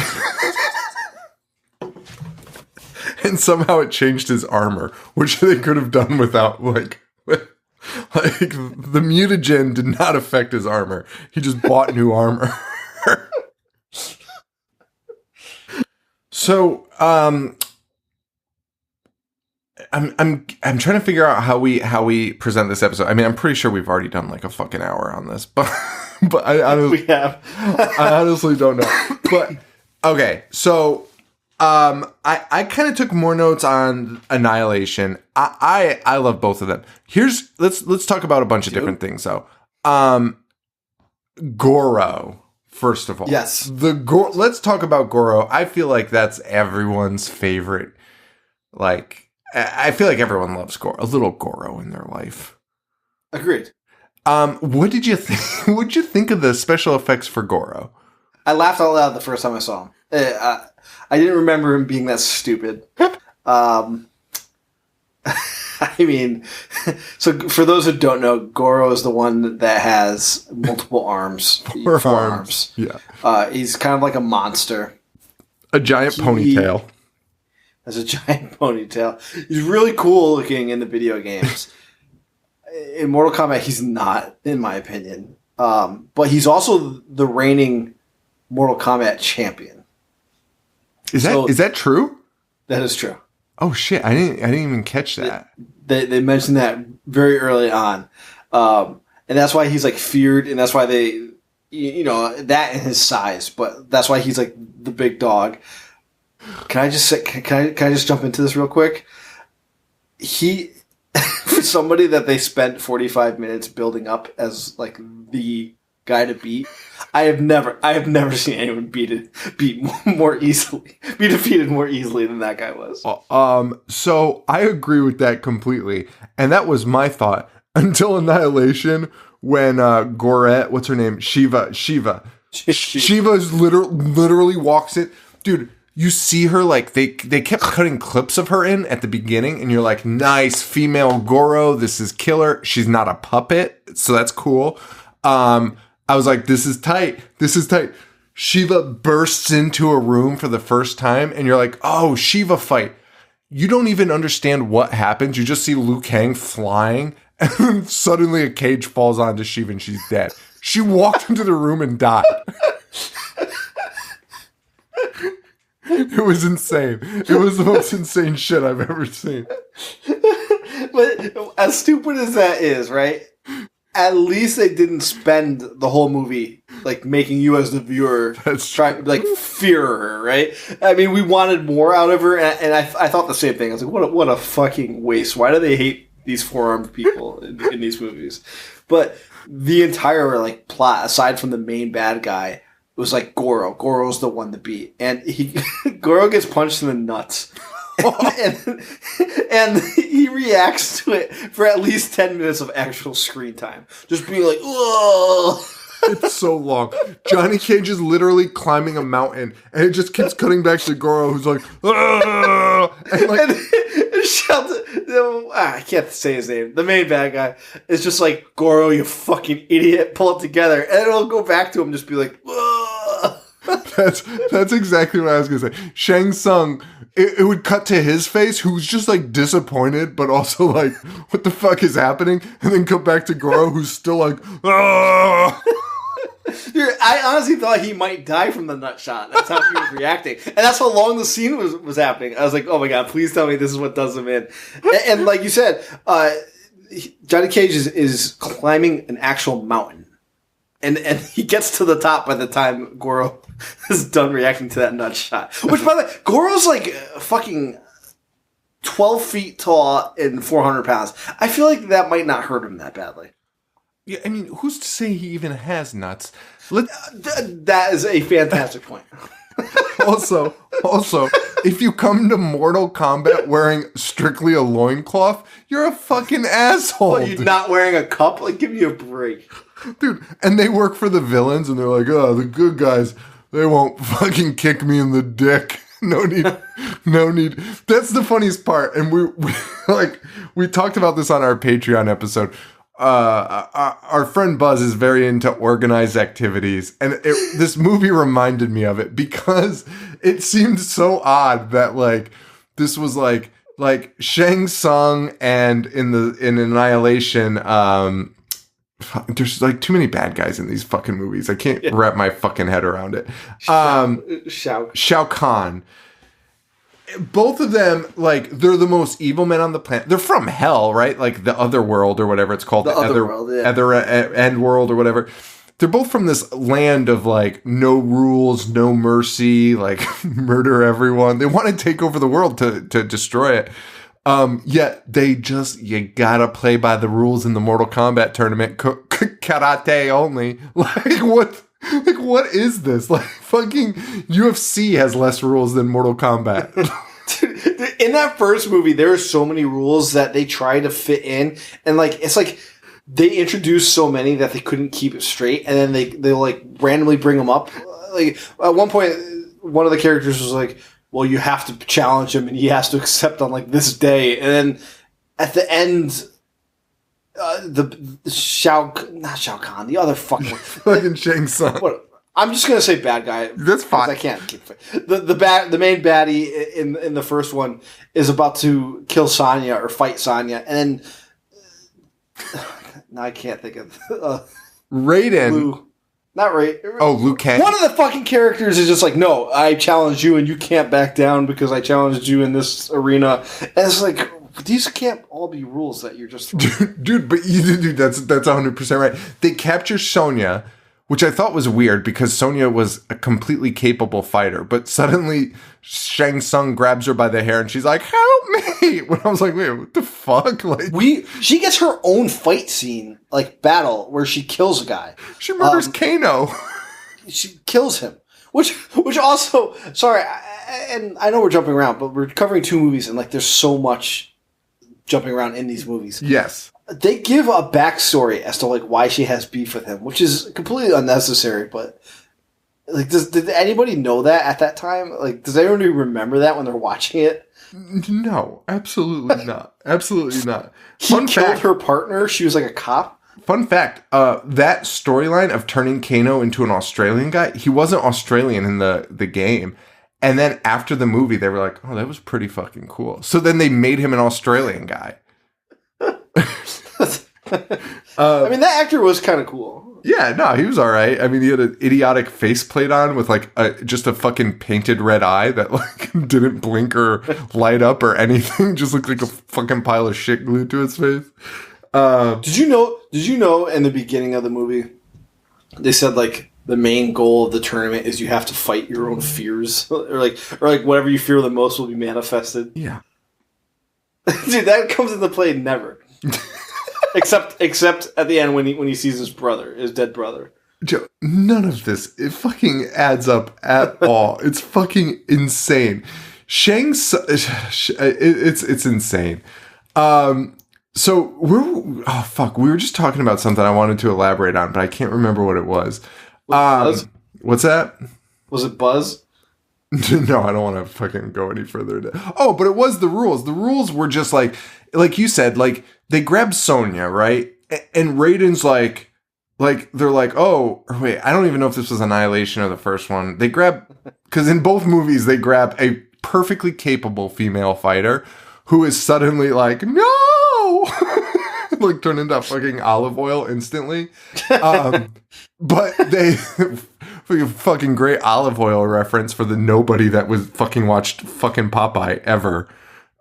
And somehow it changed his armor, which they could have done without, like the mutagen did not affect his armor. He just bought new armor. So, I'm trying to figure out how we present this episode. I mean, I'm pretty sure we've already done like a fucking hour on this, but I honestly, We have. I honestly don't know. But okay, so I kind of took more notes on Annihilation. I love both of them. Let's talk about a bunch of different things though. Goro, first of all. Yes. Let's talk about Goro. I feel like that's everyone's favorite. Like, I feel like everyone loves a little Goro in their life. Agreed. What did you think? What'd you think of the special effects for Goro? I laughed out loud the first time I saw him. I didn't remember him being that stupid. I mean, so for those who don't know, Goro is the one that has multiple arms. Four arms. Yeah. He's kind of like a monster. A giant ponytail. Has a giant ponytail. He's really cool looking in the video games. In Mortal Kombat, he's not, in my opinion. But he's also the reigning Mortal Kombat champion. Is that true? That is true. Oh shit! I didn't even catch that. They mentioned that very early on, and that's why he's like feared, and that's why they, that and his size. But that's why he's like the big dog. Can I just say? Can I just jump into this real quick? He, for somebody that they spent 45 minutes building up as like the guy to beat. I have never seen anyone be defeated more easily than that guy was. So I agree with that completely, and that was my thought until Annihilation when Gorette, what's her name, Shiva literally walks it, dude. You see her like they kept cutting clips of her in at the beginning, and you're like, nice female Goro, this is killer. She's not a puppet, so that's cool. I was like, this is tight. Shiva bursts into a room for the first time, and you're like, oh, Shiva fight. You don't even understand what happens. You just see Liu Kang flying And then suddenly a cage falls onto Shiva and she's dead. She walked into the room and died. It was insane. It was the most insane shit I've ever seen. But as stupid as that is, right? At least they didn't spend the whole movie like making you as the viewer like fear her, right? I mean, we wanted more out of her, and I thought the same thing. I was like, what a fucking waste. Why do they hate these four-armed people in these movies? But the entire like plot, aside from the main bad guy, was like Goro. Goro's the one to beat, and Goro gets punched in the nuts. and he reacts to it for at least 10 minutes of actual screen time. Just being like, ugh. It's so long. Johnny Cage is literally climbing a mountain, and it just keeps cutting back to Goro, who's like, ugh. And like, I can't say his name. The main bad guy is just like, Goro, you fucking idiot. Pull it together. And it'll go back to him, just be like, ugh. That's exactly what I was going to say. Shang Tsung, it would cut to his face, who's just like disappointed, but also like, what the fuck is happening? And then cut back to Goro, who's still like, ah. Dude, I honestly thought he might die from the nut shot. That's how he was reacting. And that's how long the scene was happening. I was like, oh my God, please tell me this is what does him in. And like you said, Johnny Cage is climbing an actual mountain. And he gets to the top by the time Goro is done reacting to that nut shot. Which, by the way, Goro's like fucking 12 feet tall and 400 pounds. I feel like that might not hurt him that badly. Yeah, I mean, who's to say he even has nuts? That is a fantastic point. Also, if you come to Mortal Kombat wearing strictly a loincloth, you're a fucking asshole. Well, you're not wearing a cup? Like, give me a break. Dude, and they work for the villains, and they're like, oh, the good guys, they won't fucking kick me in the dick. No need. That's the funniest part. And we talked about this on our Patreon episode. Our friend Buzz is very into organized activities, and this movie reminded me of it because it seemed so odd that like this was like Shang Tsung and in Annihilation, there's like too many bad guys in these fucking movies. I can't wrap my fucking head around it. Shao Kahn. Both of them, like, they're the most evil men on the planet. They're from hell, right? Like the other world or whatever it's called. The other world, yeah. Other end world or whatever. They're both from this land of, like, no rules, no mercy, like, murder everyone. They want to take over the world to destroy it. Yet they just, you gotta play by the rules in the Mortal Kombat tournament. Karate only. Like, what is this? Like, fucking UFC has less rules than Mortal Kombat. Dude, in that first movie, there are so many rules that they try to fit in. And, like, it's like they introduced so many that they couldn't keep it straight. And then they like, randomly bring them up. Like, at one point, one of the characters was like, well, you have to challenge him, and he has to accept on, like, this day. And then at the end... not Shao Kahn, the other fucking fucking Shang Tsung. I'm just gonna say bad guy. That's fine. I can't keep the main baddie in the first one is about to kill Sonya or fight Sonya, and then now I can't think of Raiden. Not Ray. Oh, Liu Kang. One of the fucking characters is just like, no, I challenged you, and you can't back down because I challenged you in this arena, and it's like. These can't all be rules that you're just dude, that's 100% right. They capture Sonya, which I thought was weird because Sonya was a completely capable fighter, but suddenly Shang Tsung grabs her by the hair and she's like, "Help me!" When I was like, "Wait, what the fuck?" Like, she gets her own fight scene, like battle, where she kills a guy. She murders Kano. She kills him, which also, sorry, and I know we're jumping around, but we're covering two movies, and like, there's so much jumping around in these movies. Yes. They give a backstory as to like why she has beef with him, which is completely unnecessary, but like did anybody know that at that time? Like, does anybody remember that when they're watching it? No, absolutely not. Absolutely not. He killed her partner. She was like a cop. Fun fact, that storyline of turning Kano into an Australian guy, he wasn't Australian in the game. And then after the movie, they were like, oh, that was pretty fucking cool. So then they made him an Australian guy. I mean, that actor was kind of cool. Yeah, no, he was all right. I mean, he had an idiotic faceplate on with like just a fucking painted red eye that like didn't blink or light up or anything. Just looked like a fucking pile of shit glued to his face. Did you know in the beginning of the movie, they said like the main goal of the tournament is you have to fight your own fears, or like whatever you fear the most will be manifested. Yeah, dude, that comes into play never. except at the end when he sees his dead brother. Joe, none of this it fucking adds up at all. It's fucking insane. It's insane. So we were just talking about something I wanted to elaborate on, but I can't remember what it was. Buzz? What's that? Was it Buzz? No, I don't want to fucking go any further. Oh, but it was the rules. The rules were just like you said, like they grabbed Sonya, right? And Raiden's like they're like, oh, wait, I don't even know if this was Annihilation or the first one. They grab, because in both movies they grab a perfectly capable female fighter who is suddenly like, no, like turn into fucking olive oil instantly. But they fucking great olive oil reference for the nobody that was fucking watched fucking Popeye ever.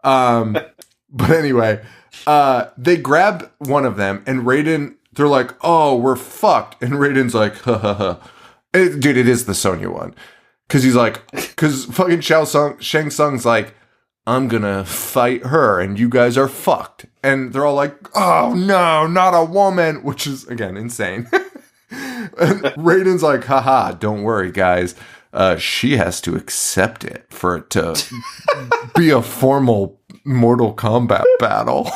But anyway, they grab one of them and Raiden, they're like, oh, we're fucked. And Raiden's like, ha ha ha. Dude, it is the Sonya one. Because fucking Shang Tsung's like, I'm gonna fight her and you guys are fucked. And they're all like, oh no, not a woman, which is, again, insane. And Raiden's like, haha, don't worry, guys. She has to accept it for it to be a formal Mortal Kombat battle.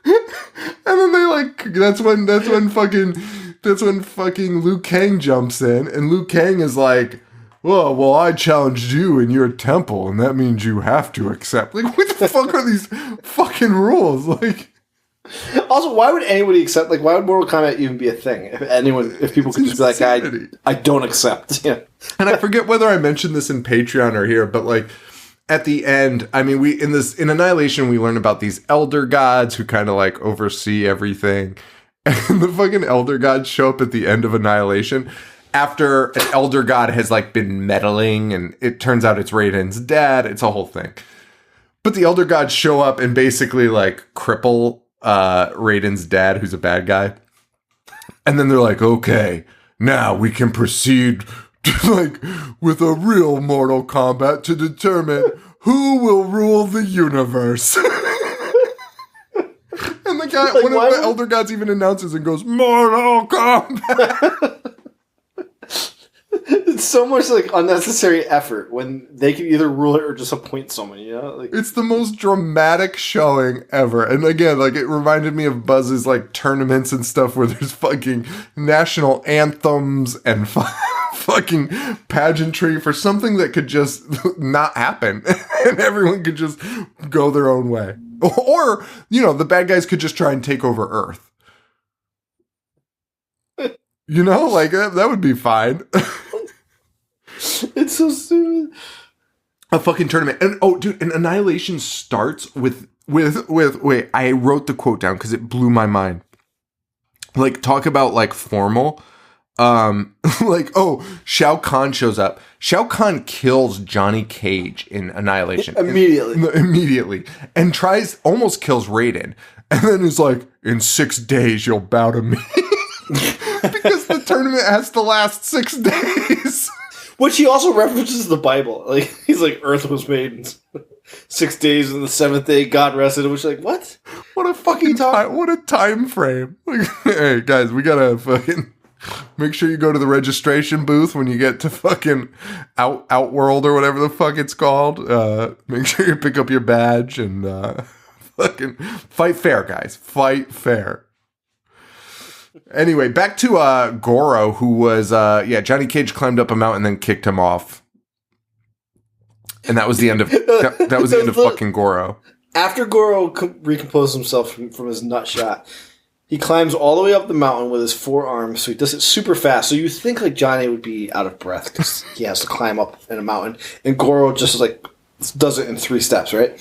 And then they like, that's when fucking Liu Kang jumps in, and Liu Kang is like, well, I challenged you in your temple, and that means you have to accept. Like, what the fuck are these fucking rules? Like, also, why would anybody accept? Like, why would Mortal Kombat even be a thing? If people could just be like, I don't accept. Yeah. And I forget whether I mentioned this in Patreon or here, but like at the end, I mean, in Annihilation, we learn about these elder gods who kind of like oversee everything, and the fucking elder gods show up at the end of Annihilation after an elder god has like been meddling, and it turns out it's Raiden's dad. It's a whole thing. But the elder gods show up and basically like cripple Raiden's dad, who's a bad guy. And then they're like, okay, now we can proceed to, like, with a real Mortal Kombat to determine who will rule the universe. And the guy, like, one of the elder gods even announces and goes, Mortal Kombat. It's so much like unnecessary effort when they can either rule it or just appoint someone, you know? Like, it's the most dramatic showing ever. And again, like, it reminded me of Buzz's like tournaments and stuff where there's fucking national anthems and fucking pageantry for something that could just not happen and everyone could just go their own way. Or, you know, the bad guys could just try and take over Earth. You know, like, that would be fine. It's so stupid. A fucking tournament. And, oh, dude, and Annihilation starts with wait, I wrote the quote down because it blew my mind. Like, talk about, like, formal. Like, oh, Shao Kahn shows up. Shao Kahn kills Johnny Cage in Annihilation. Immediately. And almost kills Raiden. And then he's like, in 6 days, you'll bow to me. Because the tournament has to last 6 days. Which he also references the Bible. Like, he's like, Earth was made in 6 days, and the seventh day God rested. Which, like, what? What a fucking time! What a time frame! Like, hey guys, we gotta fucking make sure you go to the registration booth when you get to fucking Outworld or whatever the fuck it's called. Make sure you pick up your badge and fucking fight fair, guys. Fight fair. Anyway, back to Goro, who was Johnny Cage climbed up a mountain and then kicked him off, and that was the end of that was the end of fucking Goro. After Goro recomposes himself from his nut shot, he climbs all the way up the mountain with his forearms. So he does it super fast. So you think like Johnny would be out of breath because he has to climb up in a mountain, and Goro just like does it in 3 steps, right?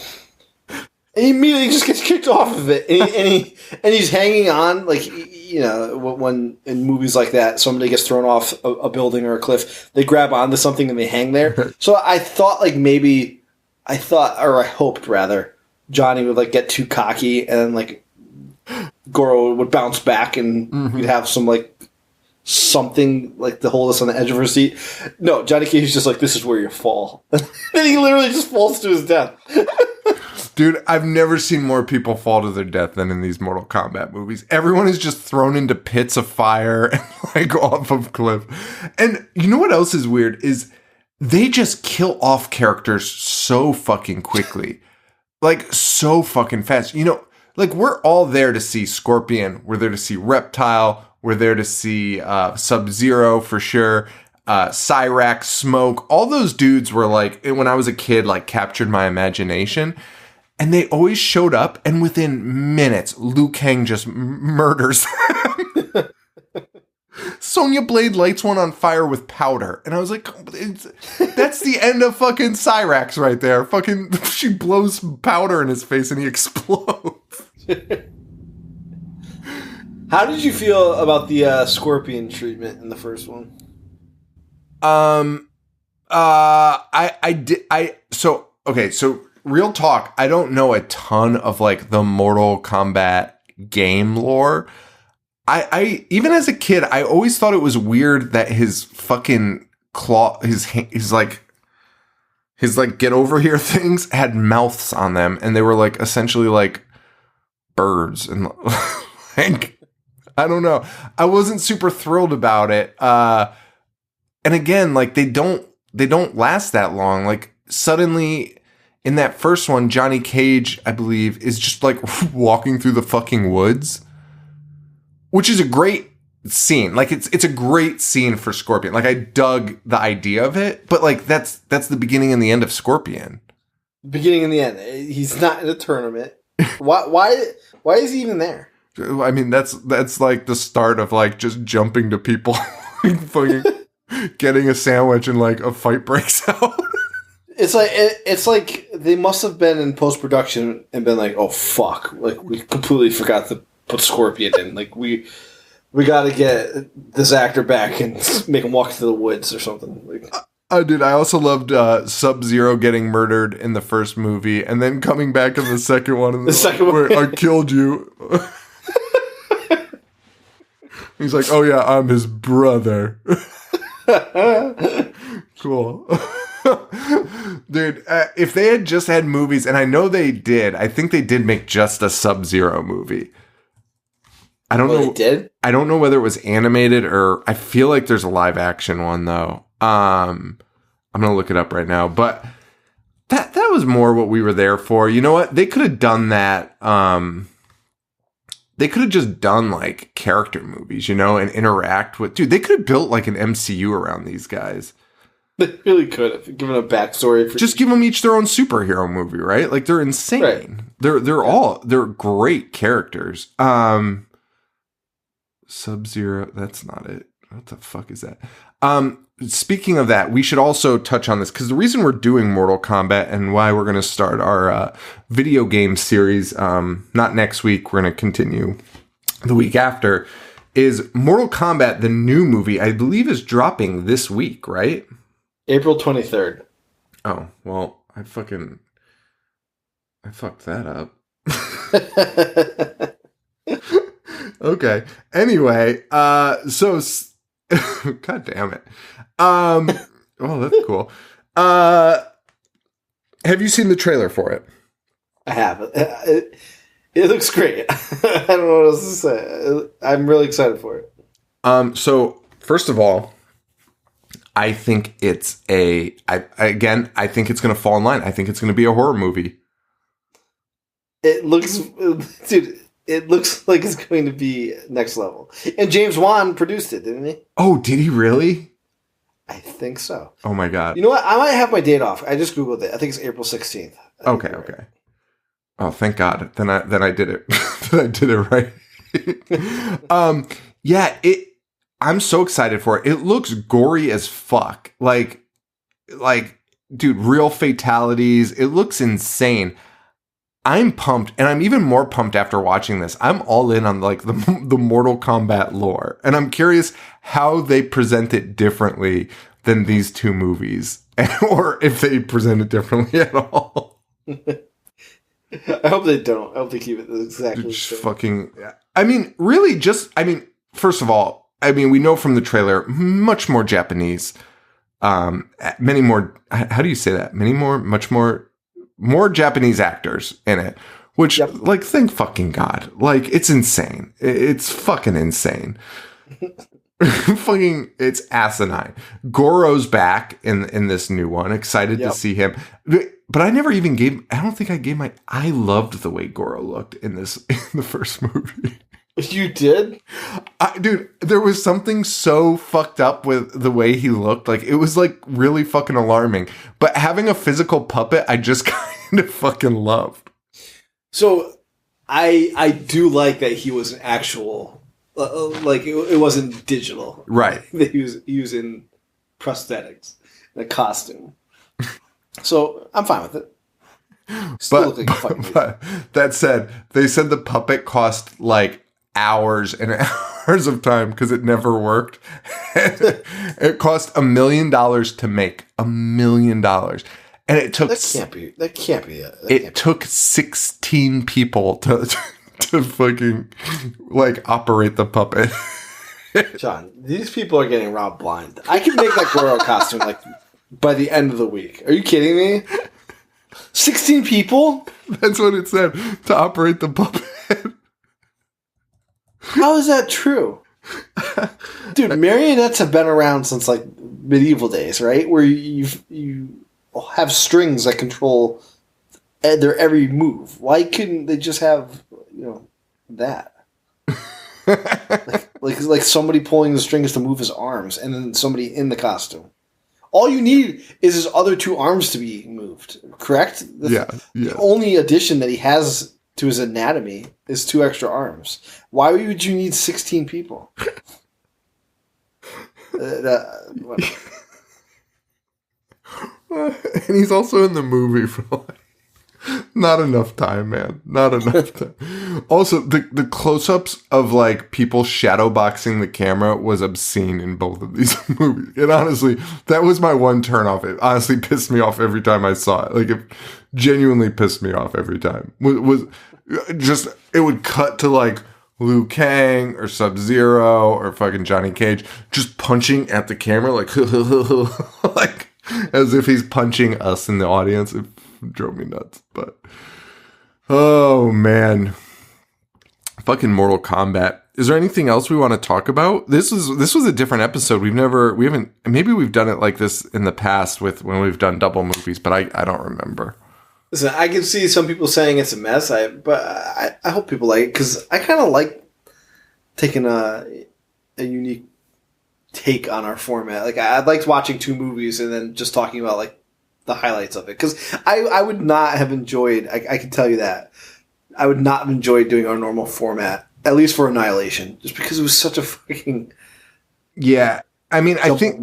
And he immediately just gets kicked off of it, and he's hanging on like, you know, when in movies like that somebody gets thrown off a building or a cliff, they grab onto something and they hang there. So I thought I hoped rather Johnny would like get too cocky and then like Goro would bounce back and we'd have some like something like to hold us on the edge of our seat. No, Johnny Cage is just like, this is where you fall. And he literally just falls to his death. Dude, I've never seen more people fall to their death than in these Mortal Kombat movies. Everyone is just thrown into pits of fire and like off of cliff. And you know what else is weird is they just kill off characters so fucking quickly. Like so fucking fast. You know, like we're all there to see Scorpion. We're there to see Reptile. We're there to see Sub-Zero for sure. Cyrax, Smoke. All those dudes were like, when I was a kid, like captured my imagination. And they always showed up, and within minutes, Liu Kang just murders them. Sonya Blade lights one on fire with powder. And I was like, that's the end of fucking Cyrax right there. Fucking, she blows powder in his face and he explodes. How did you feel about the Scorpion treatment in the first one? So real talk, I don't know a ton of like the Mortal Kombat game lore. I even as a kid, I always thought it was weird that his fucking claw, his like get over here things had mouths on them, and they were like essentially like birds, and like I don't know. I wasn't super thrilled about it. And again, like they don't last that long. Like suddenly in that first one, Johnny Cage, I believe, is just like walking through the fucking woods, which is a great scene. Like it's a great scene for Scorpion. Like I dug the idea of it, but like that's the beginning and the end of Scorpion. Beginning and the end. He's not in a tournament. Why is he even there? I mean, that's like the start of like just jumping to people, fucking getting a sandwich and like a fight breaks out. It's like they must have been in post-production and been like, oh fuck, like we completely forgot to put Scorpion in. Like we got to get this actor back and make him walk through the woods or something. Like, dude, I also loved Sub-Zero getting murdered in the first movie and then coming back in the second one. And where I killed you. He's like, oh yeah, I'm his brother. Cool. Dude, if they had just had movies, and I know they did, I think they did make just a Sub-Zero movie. I don't know. They did? I don't know whether it was animated or I feel like there's a live action one though. I'm gonna look it up right now, but that was more what we were there for. You know what? They could have done that. They could have just done like character movies, you know, and interact with. Dude, they could have built like an MCU around these guys. They really could have given a backstory. Just give them each their own superhero movie, right? Like they're insane. Right. They're great characters. Sub-Zero, that's not it. What the fuck is that? Speaking of that, we should also touch on this because the reason we're doing Mortal Kombat and why we're going to start our video game series, not next week, we're going to continue the week after, is Mortal Kombat, the new movie, I believe is dropping this week, right? April 23rd. Oh, well, I fucked that up. Okay. Anyway, so God damn it. Oh, that's cool. Have you seen the trailer for it? I have. It looks great. I don't know what else to say. I'm really excited for it. So first of all, I think it's I think it's going to fall in line. I think it's going to be a horror movie. It looks, dude, it looks like it's going to be next level. And James Wan produced it, didn't he? Oh, did he really? I think so. Oh my God. You know what? I might have my date off. I just Googled it. I think it's April 16th. Okay. Okay. Oh, thank God. Then I did it. Then I did it right. Yeah, I'm so excited for it. It looks gory as fuck. Like, dude, real fatalities. It looks insane. I'm pumped, and I'm even more pumped after watching this. I'm all in on like the Mortal Kombat lore, and I'm curious how they present it differently than these two movies, or if they present it differently at all. I hope they don't. I hope they keep it exactly the same. Fucking. I mean, really, first of all, I mean, we know from the trailer, much more Japanese. Many more. How do you say that? Much more Japanese actors in it, which, like, thank fucking God. Like, it's insane. It's fucking insane. Fucking, it's asinine. Goro's back in this new one. Excited to see him. But I never even I loved the way Goro looked in the first movie. You did? Dude, there was something so fucked up with the way he looked. Like, it was, like, really fucking alarming. But having a physical puppet, I just kind of fucking loved. So, I do like that he was an actual, like, it wasn't digital. Right. That he was in prosthetics, in a costume. So, I'm fine with it. Still look like a fucking but that said, they said the puppet cost, like, hours and hours of time because it never worked. It cost $1 million to make. $1 million. And it took that can't be it. It took 16 people to fucking, like, operate the puppet. John, these people are getting robbed blind. I can make that Goro costume like by the end of the week. Are you kidding me? 16 people? That's what it said, to operate the puppet. How is that true? Dude, marionettes have been around since, like, medieval days, right? Where you have strings that control their every move. Why couldn't they just have, that? like somebody pulling the strings to move his arms, and then somebody in the costume. All you need is his other two arms to be moved, correct? The only addition that he has to his anatomy is 2 extra arms. Why would you need 16 people? And he's also in the movie for, like, not enough time, man. Not enough time. Also, the close-ups of, like, people shadowboxing the camera was obscene in both of these movies. And honestly, that was my one turnoff. It honestly pissed me off every time I saw it. Like, it genuinely pissed me off every time. It would cut to, like, Liu Kang or Sub-Zero or fucking Johnny Cage just punching at the camera, like, like, as if he's punching us in the audience. It drove me nuts. But, oh man, fucking Mortal Kombat. Is there anything else we want to talk about? This was a different episode. Maybe we've done it like this in the past with when we've done double movies, but I don't remember. Listen, I can see some people saying it's a mess, but I hope people like it, because I kind of like taking a unique take on our format. Like, I liked watching 2 movies and then just talking about, like, the highlights of it. Because I would not have enjoyed, I can tell you that, I would not have enjoyed doing our normal format, at least for Annihilation, just because it was such a fucking... Yeah. I mean, I think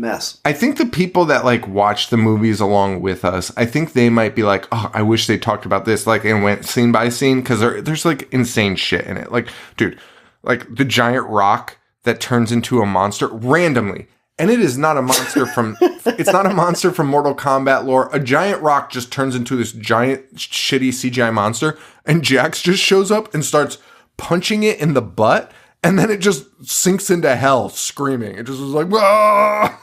the people that, like, watch the movies along with us, I think they might be like, oh, I wish they talked about this, like, and went scene by scene, because there's, like, insane shit in it. Like, dude, like, the giant rock that turns into a monster randomly. And it is not a monster from, it's not a monster from Mortal Kombat lore. A giant rock just turns into this giant, shitty CGI monster, and Jax just shows up and starts punching it in the butt. And then it just sinks into hell screaming. It just was like, ah!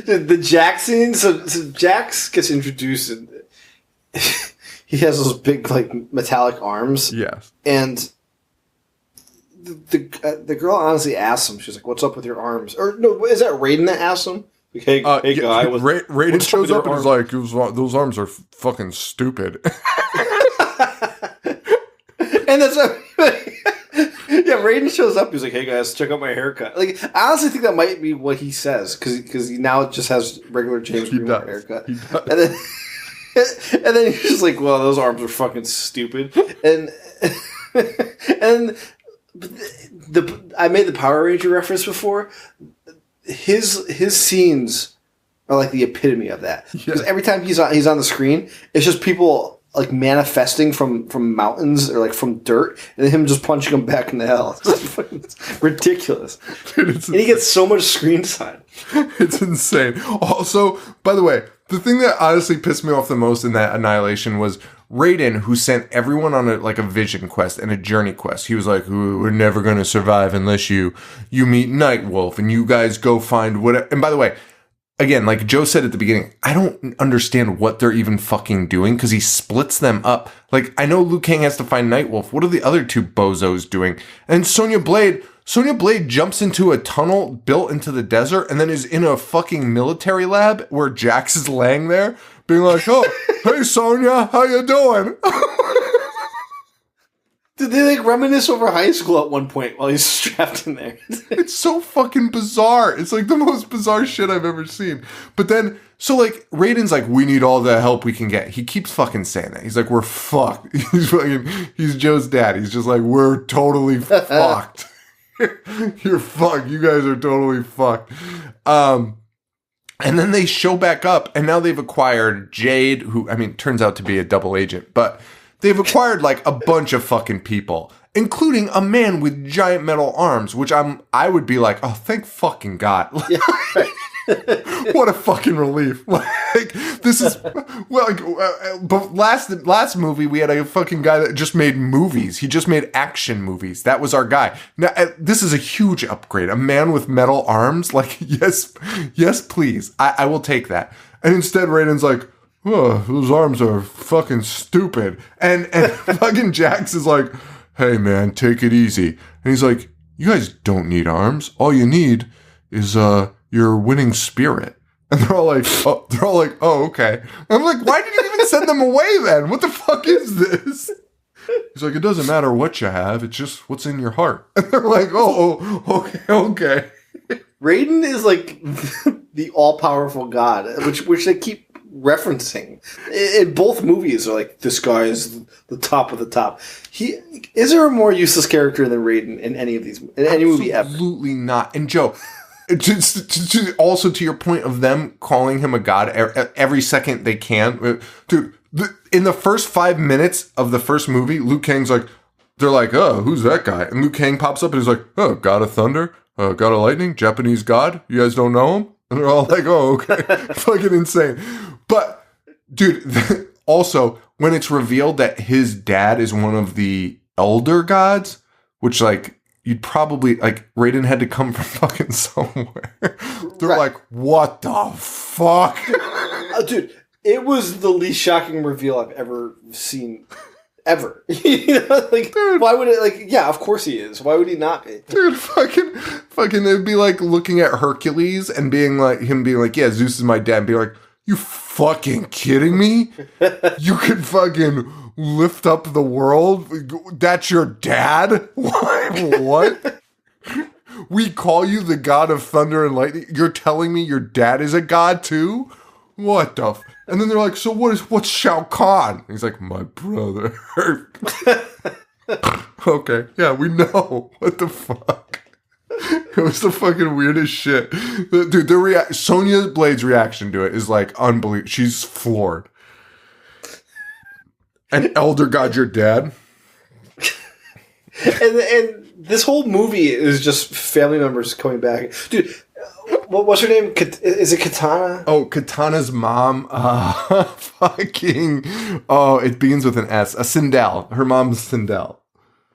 The Jax scene, so Jax gets introduced and he has those big, like, metallic arms. Yes. And the girl honestly asks him, she's like, what's up with your arms? Or no, is that Raiden that asks him? Like, hey guy. Raiden shows up and is like, those arms are fucking stupid. And that's yeah, Raiden shows up. He's like, "Hey guys, check out my haircut." Like, I honestly think that might be what he says because he now just has regular James Greenwood haircut. And then he's just like, "Well, those arms are fucking stupid." And I made the Power Ranger reference before. His scenes are like the epitome of that because every time he's on the screen, it's just people like manifesting from mountains or like from dirt, and then him just punching him back in the hell. It's ridiculous. Dude, and he gets so much screen time. It's insane. Also, by the way, the thing that honestly pissed me off the most in that Annihilation was Raiden, who sent everyone on a vision quest and a journey quest. He was like, we're never going to survive unless you meet Nightwolf and you guys go find whatever. And by the way, again, like Joe said at the beginning, I don't understand what they're even fucking doing because he splits them up. Like, I know Liu Kang has to find Nightwolf. What are the other two bozos doing? And Sonya Blade jumps into a tunnel built into the desert and then is in a fucking military lab where Jax is laying there being like, oh, hey, Sonya, how you doing? Did they like reminisce over high school at one point while he's strapped in there? It's so fucking bizarre. It's like the most bizarre shit I've ever seen. But then, so like, Raiden's like, we need all the help we can get. He keeps fucking saying that. He's like, we're fucked. He's Joe's dad. He's just like, we're totally fucked. You're fucked. You guys are totally fucked. And then they show back up, and now they've acquired Jade, who, I mean, turns out to be a double agent, but they've acquired like a bunch of fucking people, including a man with giant metal arms, which I would be like, oh, thank fucking God. Yeah, right. What a fucking relief. Like, this is, well, but last movie, we had a fucking guy that just made movies. He just made action movies. That was our guy. Now, this is a huge upgrade. A man with metal arms. Like, yes, please. I will take that. And instead, Raiden's like, oh, those arms are fucking stupid. And fucking Jax is like, hey man, take it easy. And he's like, you guys don't need arms. All you need is, your winning spirit. And they're all like, oh, okay. And I'm like, why did you even send them away then? What the fuck is this? He's like, it doesn't matter what you have. It's just what's in your heart. And they're like, oh, okay. Raiden is like the all-powerful god, which they keep referencing. In both movies are like, this guy is the top of the top. Is there a more useless character than Raiden in any of these, in any movie ever? Absolutely not. And Joe, also to your point of them calling him a god every second they can, dude. In the first 5 minutes of the first movie, Liu Kang's like, they're like, oh, who's that guy? And Liu Kang pops up and he's like, oh, god of thunder, god of lightning, Japanese god. You guys don't know him? And they're all like, oh, okay, fucking insane. But dude, also when it's revealed that his dad is one of the elder gods, which like, you'd probably, like, Raiden had to come from fucking somewhere. They're right. Like, what the fuck? Dude, it was the least shocking reveal I've ever seen, ever. You know, like, dude, why would it, like, yeah, of course he is. Why would he not be? Dude, fucking, it'd be like looking at Hercules and being like, yeah, Zeus is my dad, and being like, you fucking kidding me? You could fucking lift up the world? That's your dad? What? We call you the god of thunder and lightning? You're telling me your dad is a god too? What the And then they're like, so what's Shao Kahn? He's like, my brother. Okay, yeah, we know. What the fuck? It was the fucking weirdest shit. Dude, Sonya Blade's reaction to it is like unbelievable. She's floored. And Elder God, your dad. and this whole movie is just family members coming back. Dude, what's her name? Is it Katana? Oh, Katana's mom. It begins with an S. A Sindel. Her mom's Sindel.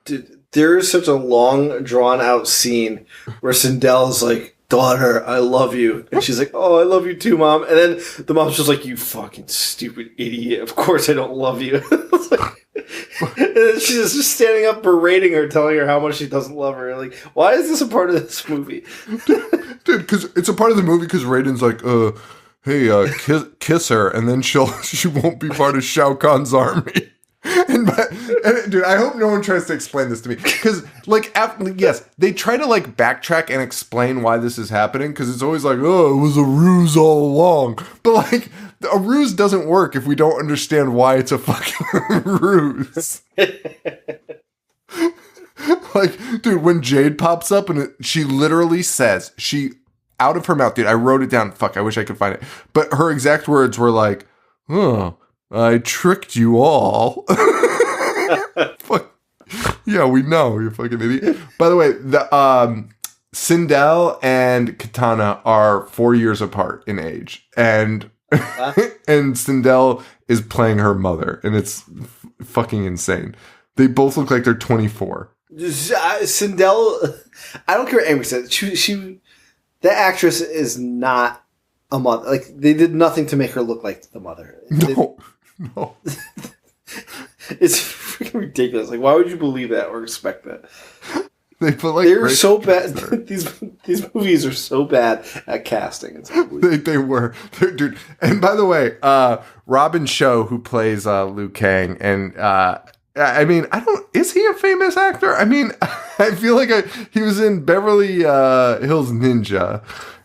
Dude, there's such a long, drawn-out scene where Sindel's like, daughter, I love you. And she's like, oh, I love you too, Mom. And then the mom's just like, you fucking stupid idiot. Of course I don't love you. And then she's just standing up berating her, telling her how much she doesn't love her. Like, why is this a part of this movie? Dude, because it's a part of the movie because Raiden's like, hey, kiss her, and then she won't be part of Shao Kahn's army. And dude, I hope no one tries to explain this to me because, like, yes, they try to like backtrack and explain why this is happening because it's always like, oh, it was a ruse all along. But like, a ruse doesn't work if we don't understand why it's a fucking ruse. Like, dude, when Jade pops up and she literally says, out of her mouth, dude, I wrote it down. Fuck, I wish I could find it. But her exact words were like, oh, I tricked you all. Fuck. Yeah, we know, you fucking idiot. By the way, the Sindel and Katana are 4 years apart in age, and and Sindel is playing her mother, and it's fucking insane. They both look like they're 24. Sindel, I don't care what Amy said. That actress is not a mother. Like, they did nothing to make her look like the mother. No. It's freaking ridiculous. Like, why would you believe that or expect that? They put like They're so bad. These movies are so bad at casting. They were, dude. And by the way, Robin Shou, who plays Liu Kang, and I mean, is he a famous actor? I mean, I feel like he was in Beverly Hills Ninja,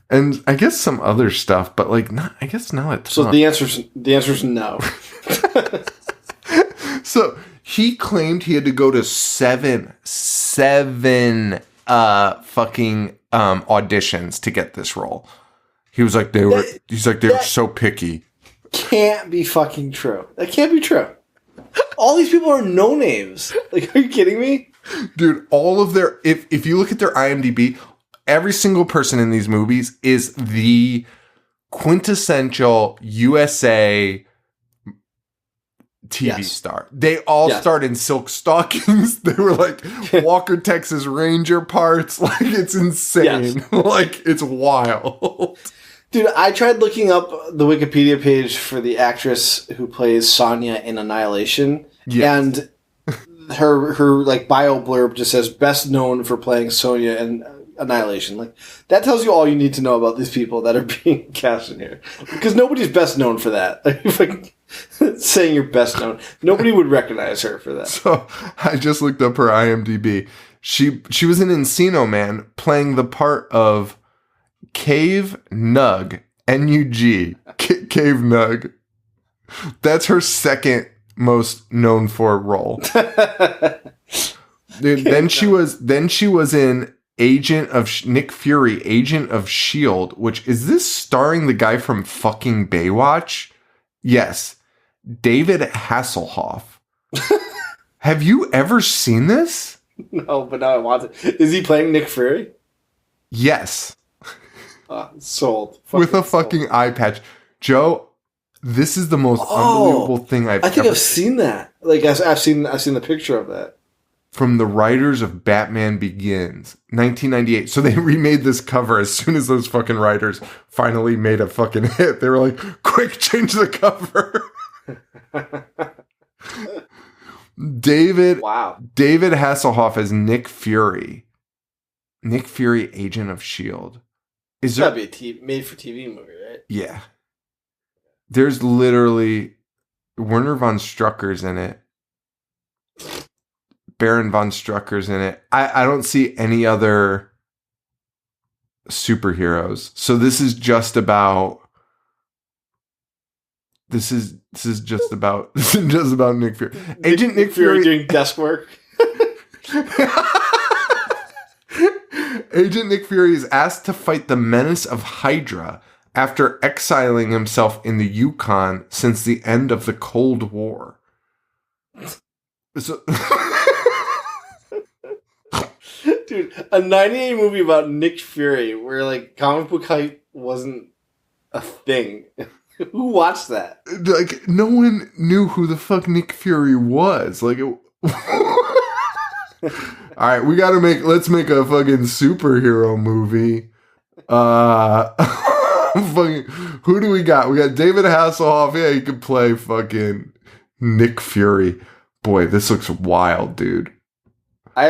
and I guess some other stuff, but like, not. I guess not a ton. So the answer's no. So he claimed he had to go to seven fucking auditions to get this role. He was like, they were so picky. Can't be fucking true. That can't be true. All these people are no names. Like, are you kidding me? Dude, all of their, if you look at their IMDb, every single person in these movies is the quintessential USA TV star. They all starred in silk stockings. They were like Walker, Texas Ranger parts. Like, it's insane. Yes. Like, it's wild. Dude, I tried looking up the Wikipedia page for the actress who plays Sonya in Annihilation, and her like bio blurb just says best known for playing Sonya in Annihilation. Like, that tells you all you need to know about these people that are being cast in here, because nobody's best known for that. Like, saying you're best known, nobody would recognize her for that. So I just looked up her IMDb. She was in Encino Man, playing the part of Cave Nug, N-U-G, Cave Nug. That's her second most known for role. Dude, then she was in Agent of Nick Fury, Agent of S.H.I.E.L.D., which is this starring the guy from fucking Baywatch? Yes. David Hasselhoff. Have you ever seen this? No, but now I want it. Is he playing Nick Fury? Yes. Sold. With a fucking eye patch. Joe, this is the most unbelievable thing I think I've seen that. Like, I've seen the picture of that. From the writers of Batman Begins, 1998. So they remade this cover as soon as those fucking writers finally made a fucking hit. They were like, quick, change the cover. David Hasselhoff as Nick Fury. Nick Fury, Agent of S.H.I.E.L.D. It's gotta be a made-for-TV movie, right? Yeah. There's literally Werner von Strucker's in it. Baron von Strucker's in it. I don't see any other superheroes. So this is just about just about Nick Fury. Agent Nick Fury doing desk work. Agent Nick Fury is asked to fight the menace of Hydra after exiling himself in the Yukon since the end of the Cold War. So dude, a 98 movie about Nick Fury where like comic book hype wasn't a thing. Who watched that? Like, no one knew who the fuck Nick Fury was. Like, all right, let's make a fucking superhero movie. Fucking, who do we got? We got David Hasselhoff. Yeah, he could play fucking Nick Fury. Boy, this looks wild, dude. I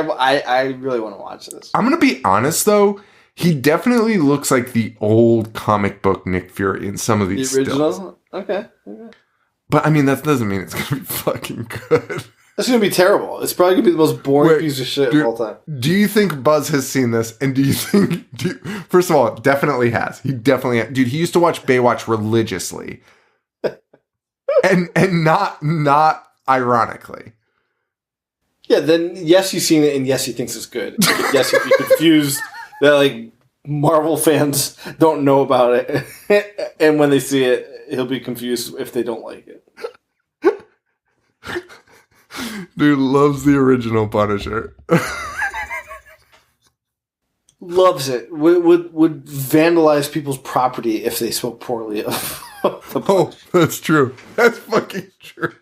really want to watch this. I'm gonna be honest though, he definitely looks like the old comic book Nick Fury in some of these the originals. Stills. Okay. But I mean, that doesn't mean it's gonna be fucking good. That's gonna be terrible. It's probably gonna be the most boring piece of shit of all time. Do you think Buzz has seen this? And do you think? First of all, definitely has. He definitely has. Dude, he used to watch Baywatch religiously, and not ironically. Yeah. Then yes, you've seen it, and yes, he thinks it's good. Yes, he'd be confused that like Marvel fans don't know about it, and when they see it, he'll be confused if they don't like it. Dude loves the original Punisher. Loves it. Would vandalize people's property if they spoke poorly of the Punisher. Oh, that's true. That's fucking true.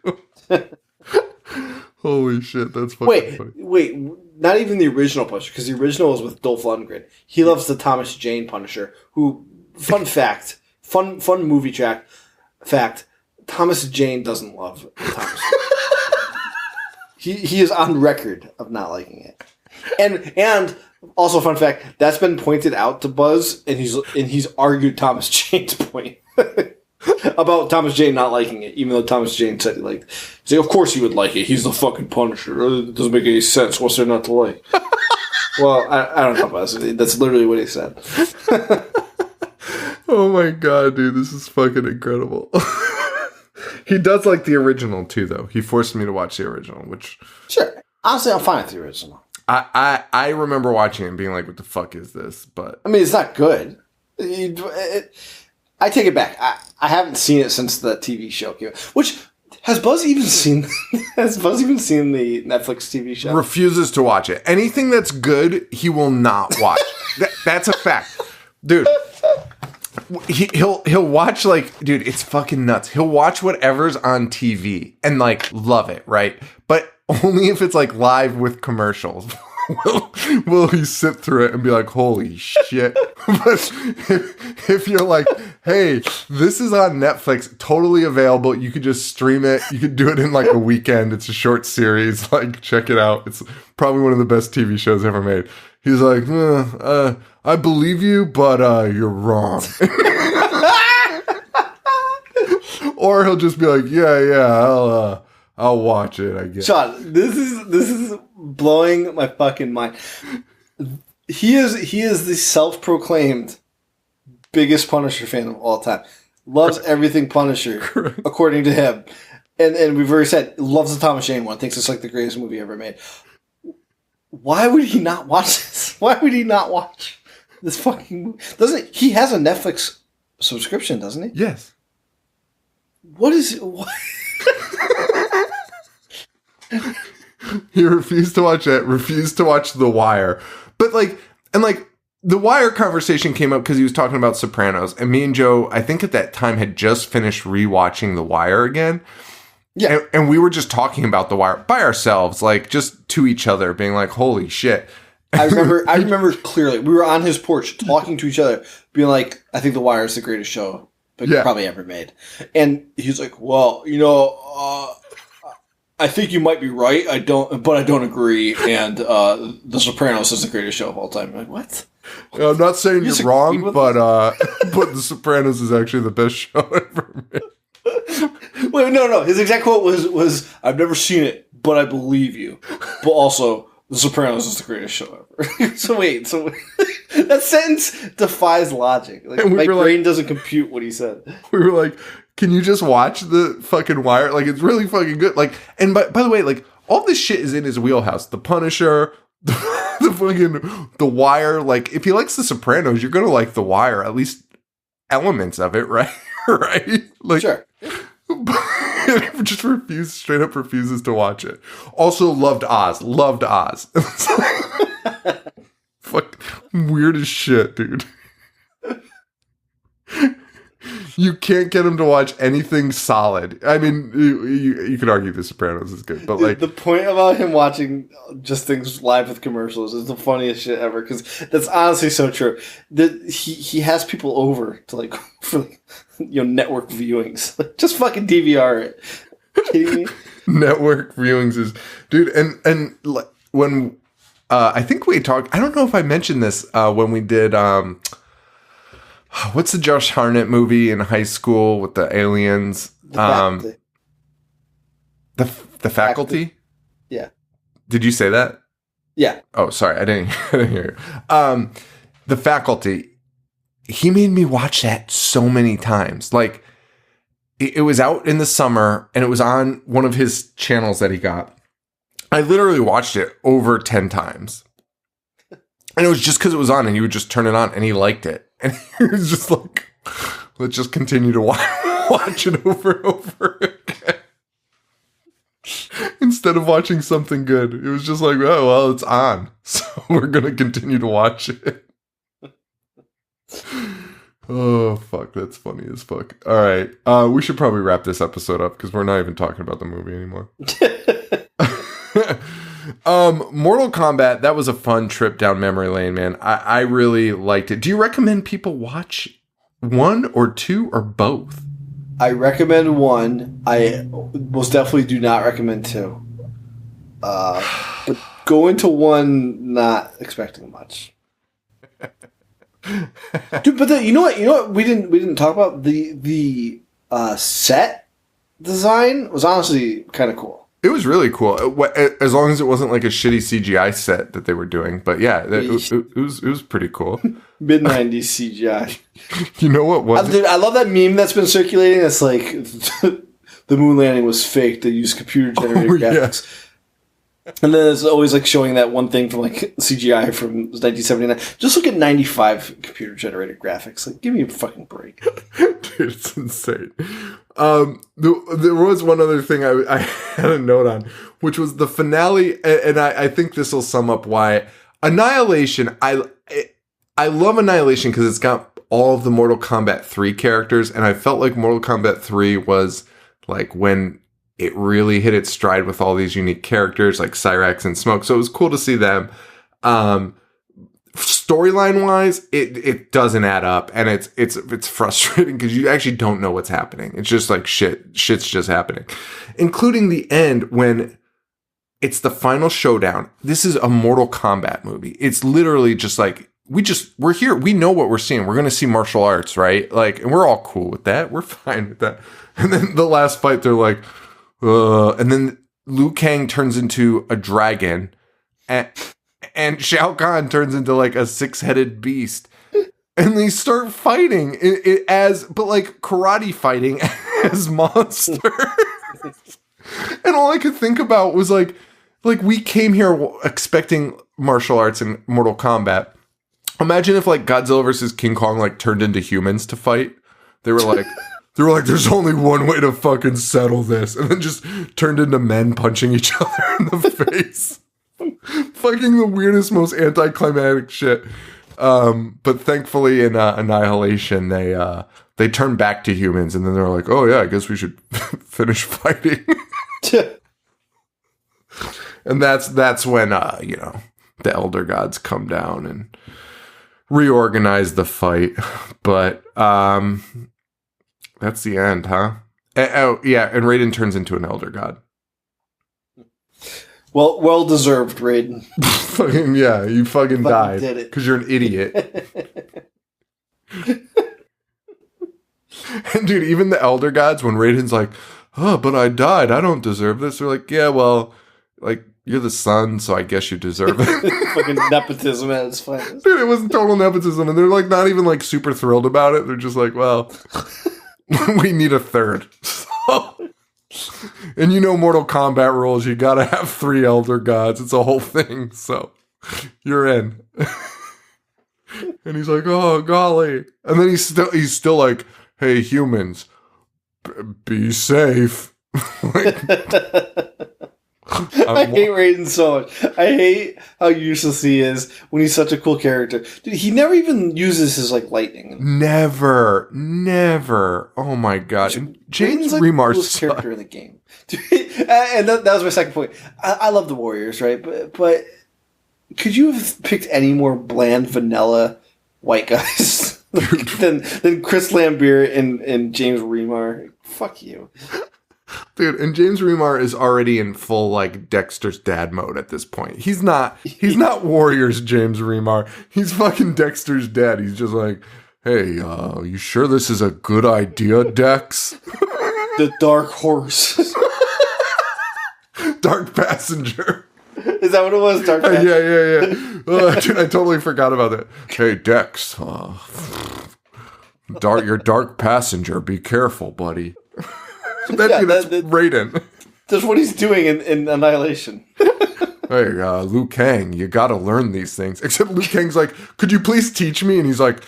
Holy shit, that's fucking funny. Wait. Not even the original Punisher, because the original was with Dolph Lundgren. He loves the Thomas Jane Punisher, who, fun fact, fun movie fact, Thomas Jane doesn't love Thomas. He is on record of not liking it. And also, fun fact, that's been pointed out to Buzz, and he's argued Thomas Jane's point about Thomas Jane not liking it, even though Thomas Jane said he liked it. He's like, of course he would like it. He's the fucking Punisher. It doesn't make any sense. What's there not to like? Well, I don't know, Buzz. That's literally what he said. Oh my god, dude, this is fucking incredible. He does like the original too, though. He forced me to watch the original, which... Sure. Honestly, I'm fine with the original. I remember watching it and being like, what the fuck is this? But I mean, it's not good. I take it back. I haven't seen it since the TV show came out. Which, has Buzz even seen the Netflix TV show? Refuses to watch it. Anything that's good, he will not watch. That's a fact. Dude, he'll watch, like, dude, it's fucking nuts. He'll watch whatever's on TV and, like, love it, right? But only if it's, like, live with commercials. Will he sit through it and be like, holy shit. But if you're like, hey, this is on Netflix, totally available, you could just stream it, you could do it in like a weekend, it's a short series, like, check it out, it's probably one of the best TV shows ever made. He's like, I believe you, but you're wrong. Or he'll just be like, yeah, I'll watch it, I guess. Sean, this is blowing my fucking mind. He is the self-proclaimed biggest Punisher fan of all time. Loves everything Punisher, according to him. And we've already said, loves the Thomas Jane one. Thinks it's like the greatest movie ever made. Why would he not watch this? Why would he not watch this fucking movie? Doesn't he has a Netflix subscription, doesn't he? Yes. What is it? What? He refused to watch it, refused to watch The Wire. But The Wire conversation came up because he was talking about Sopranos. And me and Joe, I think at that time, had just finished rewatching The Wire again. Yeah. And we were just talking about The Wire by ourselves, like, just to each other, being like, holy shit. I remember clearly. We were on his porch talking to each other, being like, I think The Wire is the greatest show probably ever made. And he's like, well, I think you might be right. But I don't agree. And The Sopranos is the greatest show of all time. I'm like, what? I'm not saying you're wrong, but The Sopranos is actually the best show ever made. Wait, no. His exact quote was I've never seen it, but I believe you. But also, The Sopranos is the greatest show ever. So wait. That sentence defies logic. Like, my brain doesn't compute what he said. We were like, can you just watch the fucking Wire? Like, it's really fucking good. Like, and by the way, like, all this shit is in his wheelhouse. The Punisher, the Wire. Like, if he likes The Sopranos, you're gonna like The Wire, at least elements of it, right? Right? Like, sure. Just straight up refuses to watch it. Also loved Oz. Fuck, weird as shit, dude. You can't get him to watch anything solid. I mean, you could argue The Sopranos is good, but like the point about him watching just things live with commercials is the funniest shit ever, because that's honestly so true. That he has people over to like for network viewings. Like, just fucking DVR it. Kidding me? Network viewings is, dude, and when I think we talked. I don't know if I mentioned this when we did. What's the Josh Hartnett movie in high school with the aliens? The Faculty? Yeah. Did you say that? Yeah. Oh, sorry. I didn't hear you. The Faculty. He made me watch that so many times. Like, it was out in the summer and it was on one of his channels that he got. I literally watched it over 10 times. And it was just because it was on and you would just turn it on and he liked it. And he was just like, let's just continue to watch it over and over again. instead of watching something good. It was just like, oh, well, it's on. So we're going to continue to watch it. Oh, fuck. That's funny as fuck. All right. We should probably wrap this episode up because we're not even talking about the movie anymore. Mortal Kombat, that was a fun trip down memory lane, man. I really liked it. Do you recommend people watch 1 or 2 or both? I recommend 1. I most definitely do not recommend 2. But go into 1 not expecting much. Dude, but you know what we didn't talk about the set design was honestly kind of cool. It was really cool, as long as it wasn't like a shitty CGI set that they were doing. But yeah, it was pretty cool. Mid-90s CGI. You know what was Dude, I love that meme that's been circulating. It's like the moon landing was fake. They used computer-generated graphics. Yeah. And then it's always like showing that one thing from like CGI from 1979. Just look at 95 computer-generated graphics. Like, give me a fucking break. Dude, it's insane. There was one other thing I had a note on, which was the finale, and I think this will sum up why. Annihilation, I love Annihilation because it's got all of the Mortal Kombat 3 characters, and I felt like Mortal Kombat 3 was like when it really hit its stride with all these unique characters like Cyrax and Smoke. So it was cool to see them. Storyline wise, it doesn't add up, and it's frustrating because you actually don't know what's happening. It's just like shit's just happening, including the end when it's the final showdown. This is a Mortal Kombat movie. It's literally just like we're here. We know what we're seeing. We're going to see martial arts, right? Like, and we're all cool with that. We're fine with that. And then the last fight, they're like, and then Liu Kang turns into a dragon, and Shao Kahn turns into like a 6-headed beast, and they start fighting but like karate fighting as monsters. And all I could think about was like we came here expecting martial arts in Mortal Kombat. Imagine if like Godzilla versus King Kong like turned into humans to fight. They were like, there's only one way to fucking settle this, and then just turned into men punching each other in the face. Fucking the weirdest, most anticlimactic shit. But thankfully in Annihilation, they turn back to humans, and then they're like, oh yeah, I guess we should finish fighting. And that's when the Elder Gods come down and reorganize the fight. But that's the end, huh? Oh yeah, and Raiden turns into an Elder God. Well deserved, Raiden. Fucking yeah, you fucking died because you're an idiot. And dude, even the Elder Gods, when Raiden's like, "Oh, but I died. I don't deserve this." They're like, "Yeah, well, like you're the son, so I guess you deserve it." Fucking nepotism at its finest. Dude, it was total nepotism, and they're like not even like super thrilled about it. They're just like, "Well, we need a third." And Mortal Kombat rules, you gotta have 3 Elder Gods. It's a whole thing, so you're in. And he's like, oh golly. And then he's still like, hey humans, be safe. Like, I hate Raiden so much. I hate how useless he is when he's such a cool character. Dude, he never even uses his like lightning. Never. Oh my god. And James like Remar's the coolest character in the game. And that was my second point. I love the Warriors, right? But could you have picked any more bland, vanilla white guys than Chris Lambert and James Remar? Fuck you. Dude, and James Remar is already in full like Dexter's dad mode at this point. He's not Warriors James Remar. He's fucking Dexter's dad. He's just like, hey, you sure this is a good idea, Dex? The Dark Horse. Dark Passenger. Is that what it was? Dark Passenger? Yeah. Dude, I totally forgot about that. Hey, Dex. Your Dark Passenger. Be careful, buddy. That's Raiden. That's what he's doing in Annihilation. Hey, Liu Kang, you gotta learn these things. Except Liu Kang's like, could you please teach me? And he's like,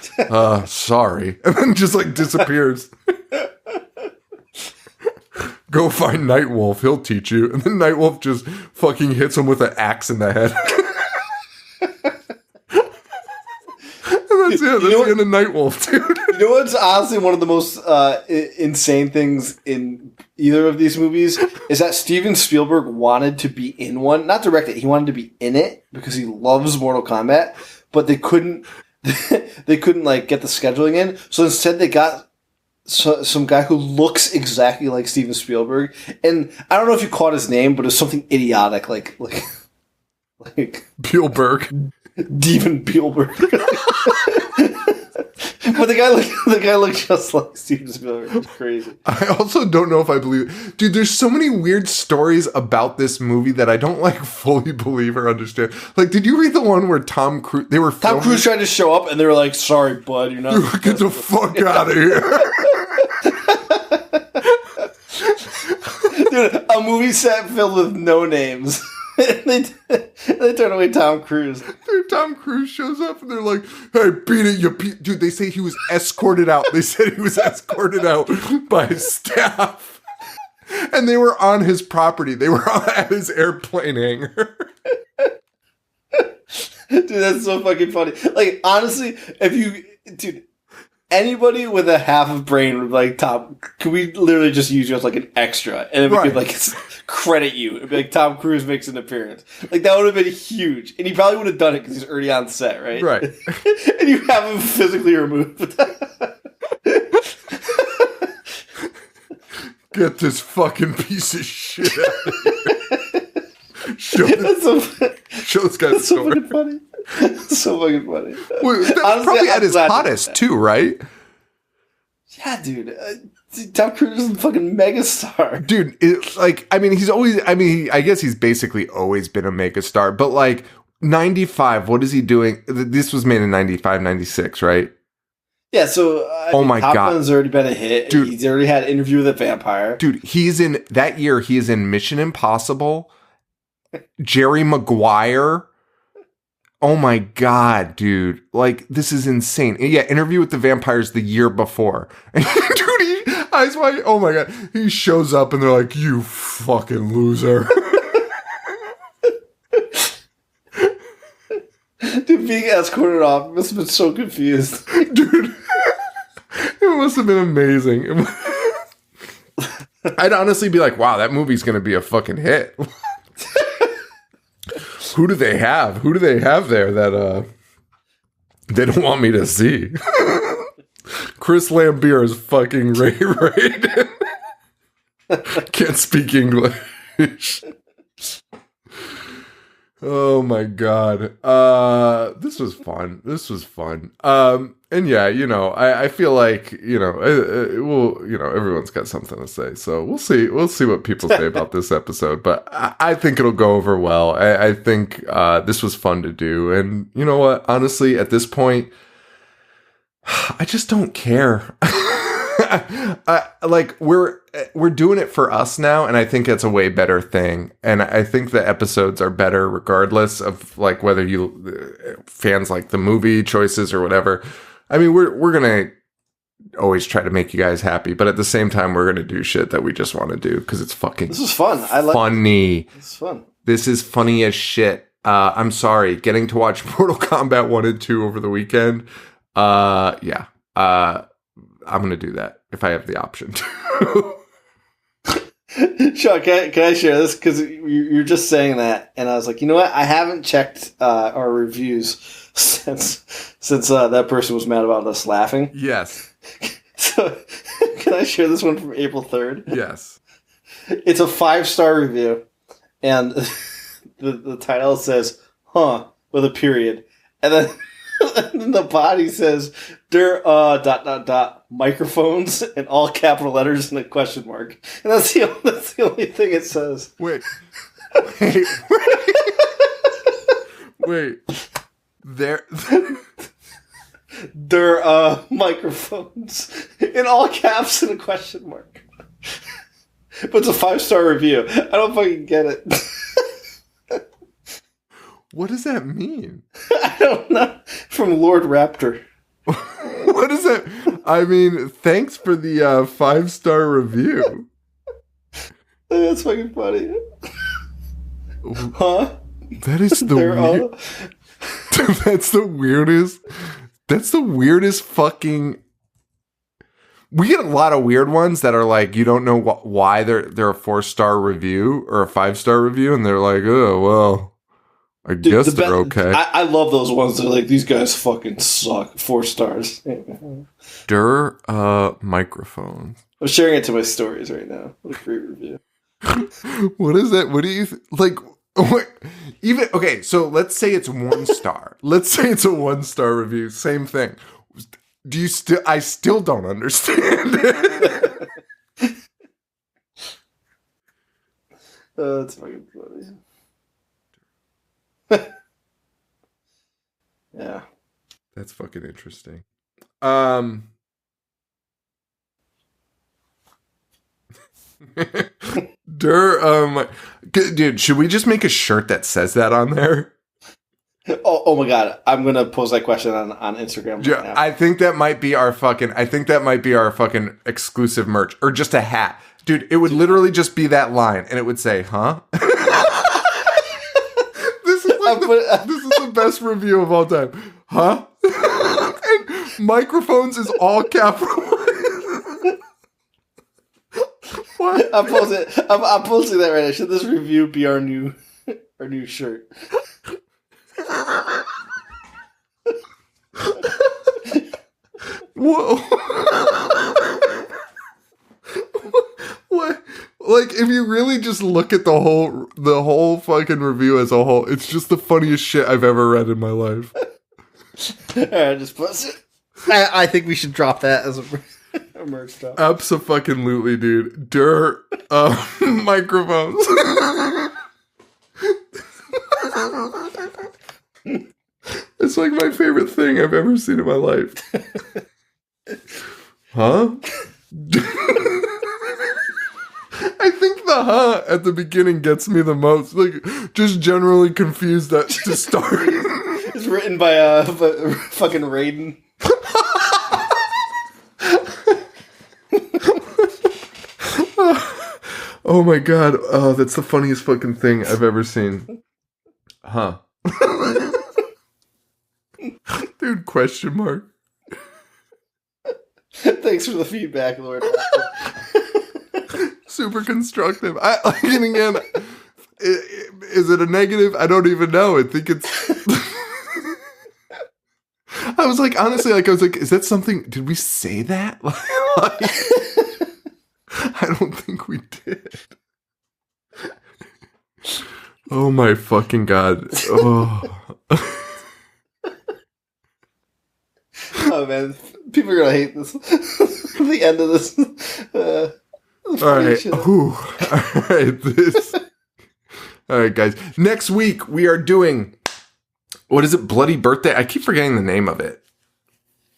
sorry. And then just like disappears. Go find Nightwolf. He'll teach you. And then Nightwolf just fucking hits him with an axe in the head. And that's it. That's the end of Nightwolf, dude. You know what's honestly one of the most insane things in either of these movies is that Steven Spielberg wanted to be in one. Not direct it. He wanted to be in it because he loves Mortal Kombat, but they couldn't like get the scheduling in. So instead they got some guy who looks exactly like Steven Spielberg. And I don't know if you caught his name, but it's something idiotic like Spielberg. Steven Spielberg. But the guy looked just like Steven Spielberg. It's crazy. I also don't know if I believe it. Dude, there's so many weird stories about this movie that I don't like fully believe or understand. Like, did you read the one where Tom Cruise tried to show up and they were like, sorry, bud, you're not. Get the fuck out of here. Dude, a movie set filled with no names. they turn away Tom Cruise. Dude, Tom Cruise shows up and they're like, hey, beat it, you Dude, they say he was escorted out. They said he was escorted out by his staff. And they were on his property. They were at his airplane hangar. Dude, that's so fucking funny. Like, honestly, anybody with a half of brain would be like, Tom, can we literally just use you as like an extra? And then we could like credit you. It'd be like, Tom Cruise makes an appearance. Like, that would have been huge. And he probably would have done it because he's already on set, right? Right. And you have him physically removed. Get this fucking piece of shit out of here. Show this guy the so story. fucking funny. So fucking funny. Well, that was probably at his hottest too, right? Yeah, dude. Tom Cruise is a fucking megastar. Dude, I guess he's basically always been a megastar, but like 95, what is he doing? This was made in 95, 96, right? Yeah, so my Top God. Gun's already been a hit. Dude. He's already had Interview with a Vampire. Dude, he is in Mission Impossible, Jerry Maguire. Oh my God, dude. Like, this is insane. Yeah, Interview with the Vampires the year before. Dude, Eyes Wide. Oh my God. He shows up and they're like, you fucking loser. Dude, being escorted off must have been so confused. Dude, it must have been amazing. I'd honestly be like, wow, that movie's going to be a fucking hit. Who do they have? Who do they have there that they don't want me to see? Chris Lambert is fucking Ray Raiden. Can't speak English. Oh my God. This was fun. And yeah, I feel like, everyone's got something to say. So we'll see what people say about this episode, but I think it'll go over well. I think, this was fun to do. And you know what? Honestly, at this point, I just don't care. We're doing it for us now, and I think it's a way better thing. And I think the episodes are better regardless of like whether you fans like the movie choices or whatever. I mean, we're gonna always try to make you guys happy, but at the same time, we're gonna do shit that we just want to do because it's fucking. This is fun. Funny. It's fun. This is funny as shit. I'm sorry, getting to watch Mortal Kombat 1 and 2 over the weekend. Yeah. I'm going to do that if I have the option to. Sean, can I share this? Because you're just saying that, and I was like, you know what? I haven't checked our reviews since that person was mad about us laughing. Yes. So, can I share this one from April 3rd? Yes. It's a 5-star review, and the title says, huh, with a period. And then and then the body says, there, ... microphones in all capital letters and a question mark. And that's the only thing it says. Wait. There... There, microphones in all caps and a question mark. But it's a 5-star review. I don't fucking get it. What does that mean? I don't know. From Lord Raptor. What is that? I mean, thanks for the 5-star review. That's fucking funny. Huh? That is the weird. That's the weirdest. That's the weirdest fucking. We get a lot of weird ones that are like you don't know why they're a 4-star review or a 5-star review, and they're like, oh well, I guess they're okay. I love those ones that are like these guys fucking suck. 4 stars. Microphones. I'm sharing it to my stories right now. What a great review. What is that? What do you like? What, even okay, so let's say it's 1 star. Let's say it's a 1-star review. Same thing. Do you still? I still don't understand it. That's fucking funny. Yeah, that's fucking interesting. Dude, should we just make a shirt that says that on there? Oh my god, I'm gonna pose that question on Instagram right now. I think that might be our fucking exclusive merch, or just a hat. Dude, it would literally just be that line, and it would say, huh? This is the best review of all time. Huh? And microphones is all capital. What? I'm posting that right now. Should this review be our new shirt? Whoa. What? Like, if you really just look at the whole fucking review as a whole, it's just the funniest shit I've ever read in my life. Alright, just post it. I think we should drop that as a merch drop. Abso-fucking-lutely, dude. Microphones. It's like my favorite thing I've ever seen in my life. Huh? I think the huh at the beginning gets me the most. Like, just generally confused to start. It's written by fucking Raiden. Oh my god. Oh, that's the funniest fucking thing I've ever seen. Huh. Dude, question mark. Thanks for the feedback, Lord. Super constructive. And again, is it a negative? I don't even know. I think it's... I was like, honestly, I was like, is that something... Did we say that? I don't think we did. Oh my fucking god. Oh. Oh man, people are gonna hate this. The end of this. All right. All right, guys. Next week we are doing, what is it? Bloody Birthday. I keep forgetting the name of it.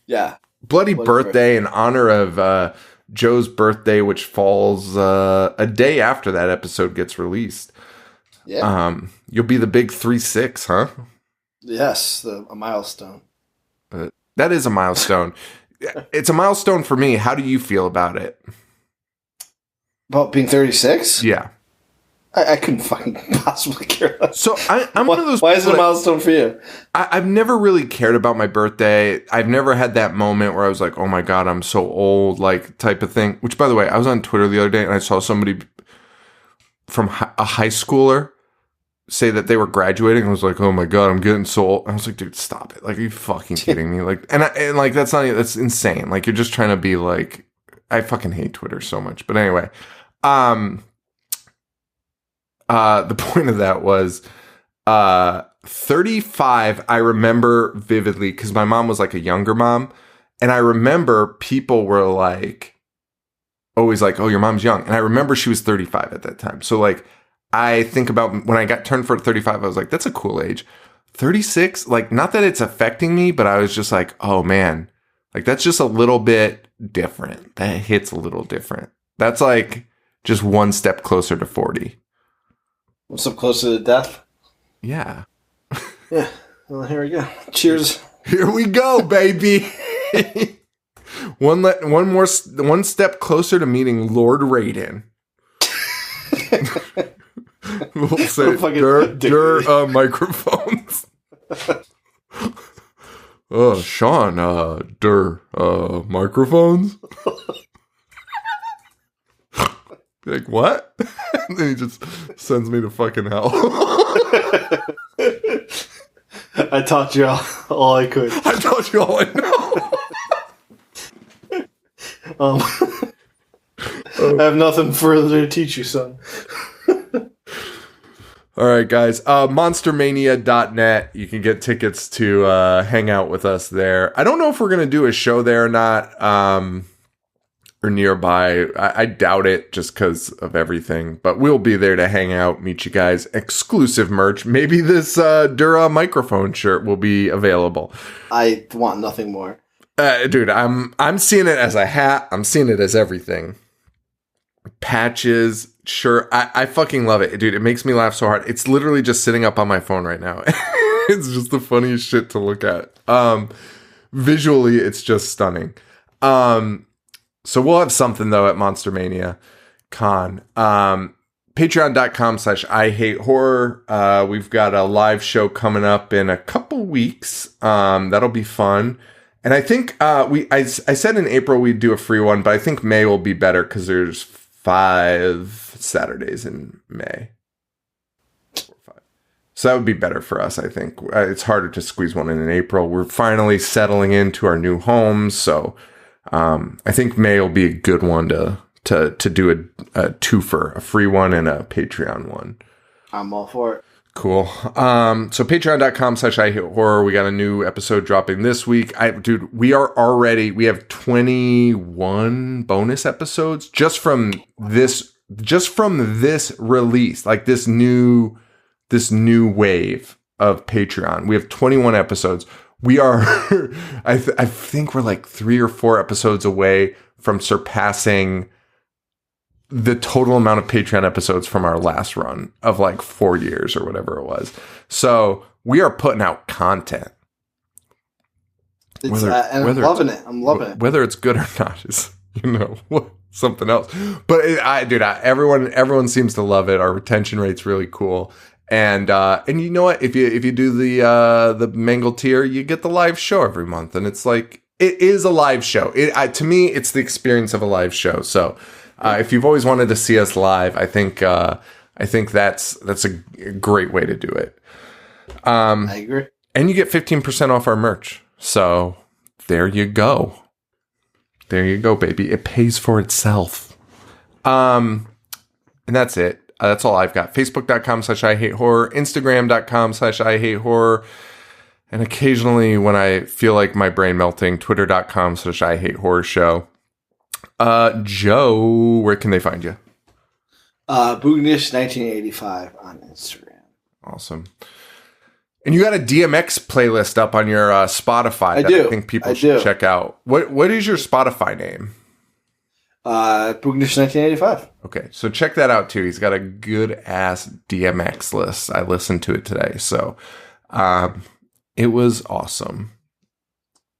Yeah. Bloody Birthday in honor of Joe's birthday, which falls a day after that episode gets released. Yeah. You'll be the big 3-6, huh? Yes, a milestone. That is a milestone. It's a milestone for me. How do you feel about it? About being 36? Yeah. I couldn't fucking possibly care less. So I'm one of those. Why is it a milestone for you? I've never really cared about my birthday. I've never had that moment where I was like, oh my God, I'm so old, like type of thing. Which, by the way, I was on Twitter the other day and I saw somebody from a high schooler say that they were graduating. I was like, oh my God, I'm getting so old. I was like, dude, stop it. Like, are you fucking kidding me? Like, and like, that's not, that's insane. Like, you're just trying to be like, I fucking hate Twitter so much. But anyway, the point of that was, 35, I remember vividly because my mom was like a younger mom. And I remember people were like, always like, oh, your mom's young. And I remember she was 35 at that time. So like, I think about when I got turned for 35, I was like, that's a cool age. 36, like, not that it's affecting me, but I was just like, oh man, like that's just a little bit different. That hits a little different. That's like just one step closer to 40. One step closer to death? Yeah. Yeah. Well, here we go. Cheers. Here we go, baby. One step closer to meeting Lord Raiden. We'll say Fucking microphones. Sean, microphones? Like, what? And then he just sends me to fucking hell. I taught you all I could. I taught you all I know. I have nothing further to teach you, son. All right, guys. Monstermania.net. You can get tickets to hang out with us there. I don't know if we're going to do a show there or not, or nearby. I doubt it just because of everything. But we'll be there to hang out, meet you guys. Exclusive merch. Maybe this Dura microphone shirt will be available. I want nothing more. Dude, I'm seeing it as a hat. I'm seeing it as everything. Patches, shirt. I fucking love it, dude. It makes me laugh so hard. It's literally just sitting up on my phone right now. It's just the funniest shit to look at. Visually, it's just stunning. So we'll have something though at Monster Mania Con. Patreon.com/IHateHorror. We've got a live show coming up in a couple weeks. That'll be fun. And I think I said in April we'd do a free one, but I think May will be better because there's 5 Saturdays in May. 4 or 5. So that would be better for us, I think. It's harder to squeeze one in April. We're finally settling into our new homes, so I think May will be a good one to do a twofer, a free one and a Patreon one. I'm all for it. Cool. So patreon.com/IHateHorror. We got a new episode dropping this week. Dude, we have 21 bonus episodes just from this release, like this new wave of Patreon. We have 21 episodes. We are, I think we're like 3 or 4 episodes away from surpassing the total amount of Patreon episodes from our last run of like 4 years or whatever it was. So we are putting out content. I'm loving it. I'm loving it. Whether it's good or not is, something else. But everyone seems to love it. Our retention rate's really cool. And you know what? If you do the Mangle tier, you get the live show every month, and it's like it is a live show. To me, it's the experience of a live show. So if you've always wanted to see us live, I think that's a great way to do it. I agree. And you get 15% off our merch. So there you go. There you go, baby. It pays for itself. And that's it. That's all I've got. Facebook.com/IHateHorror, Instagram.com/IHateHorror, and occasionally when I feel like my brain melting, Twitter.com/IHateHorror Joe, where can they find you? Boognish1985 on Instagram. Awesome. And you got a DMX playlist up on your Spotify I think people should check out. What is your Spotify name? Boognish1985. Okay, so check that out too. He's got a good ass DMX list. I listened to it today, so it was awesome.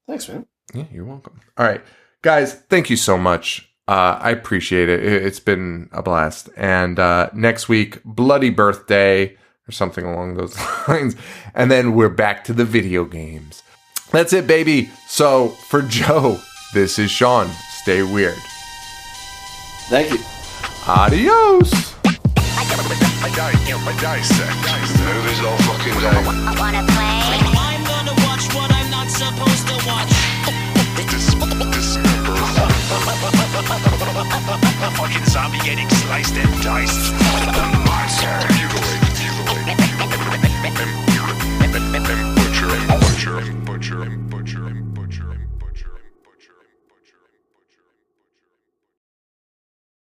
Thanks, man. Yeah, you're welcome. All right, guys, thank you so much. I appreciate it. It's been a blast. And next week, Bloody Birthday or something along those lines, and then we're back to the video games. That's it, baby. So for Joe, this is Sean. Stay weird. Thank you. Adios. I dissect. Movies all fucking day. Wanna play? I'm gonna watch what I'm not supposed to watch. Fucking zombie getting sliced and diced.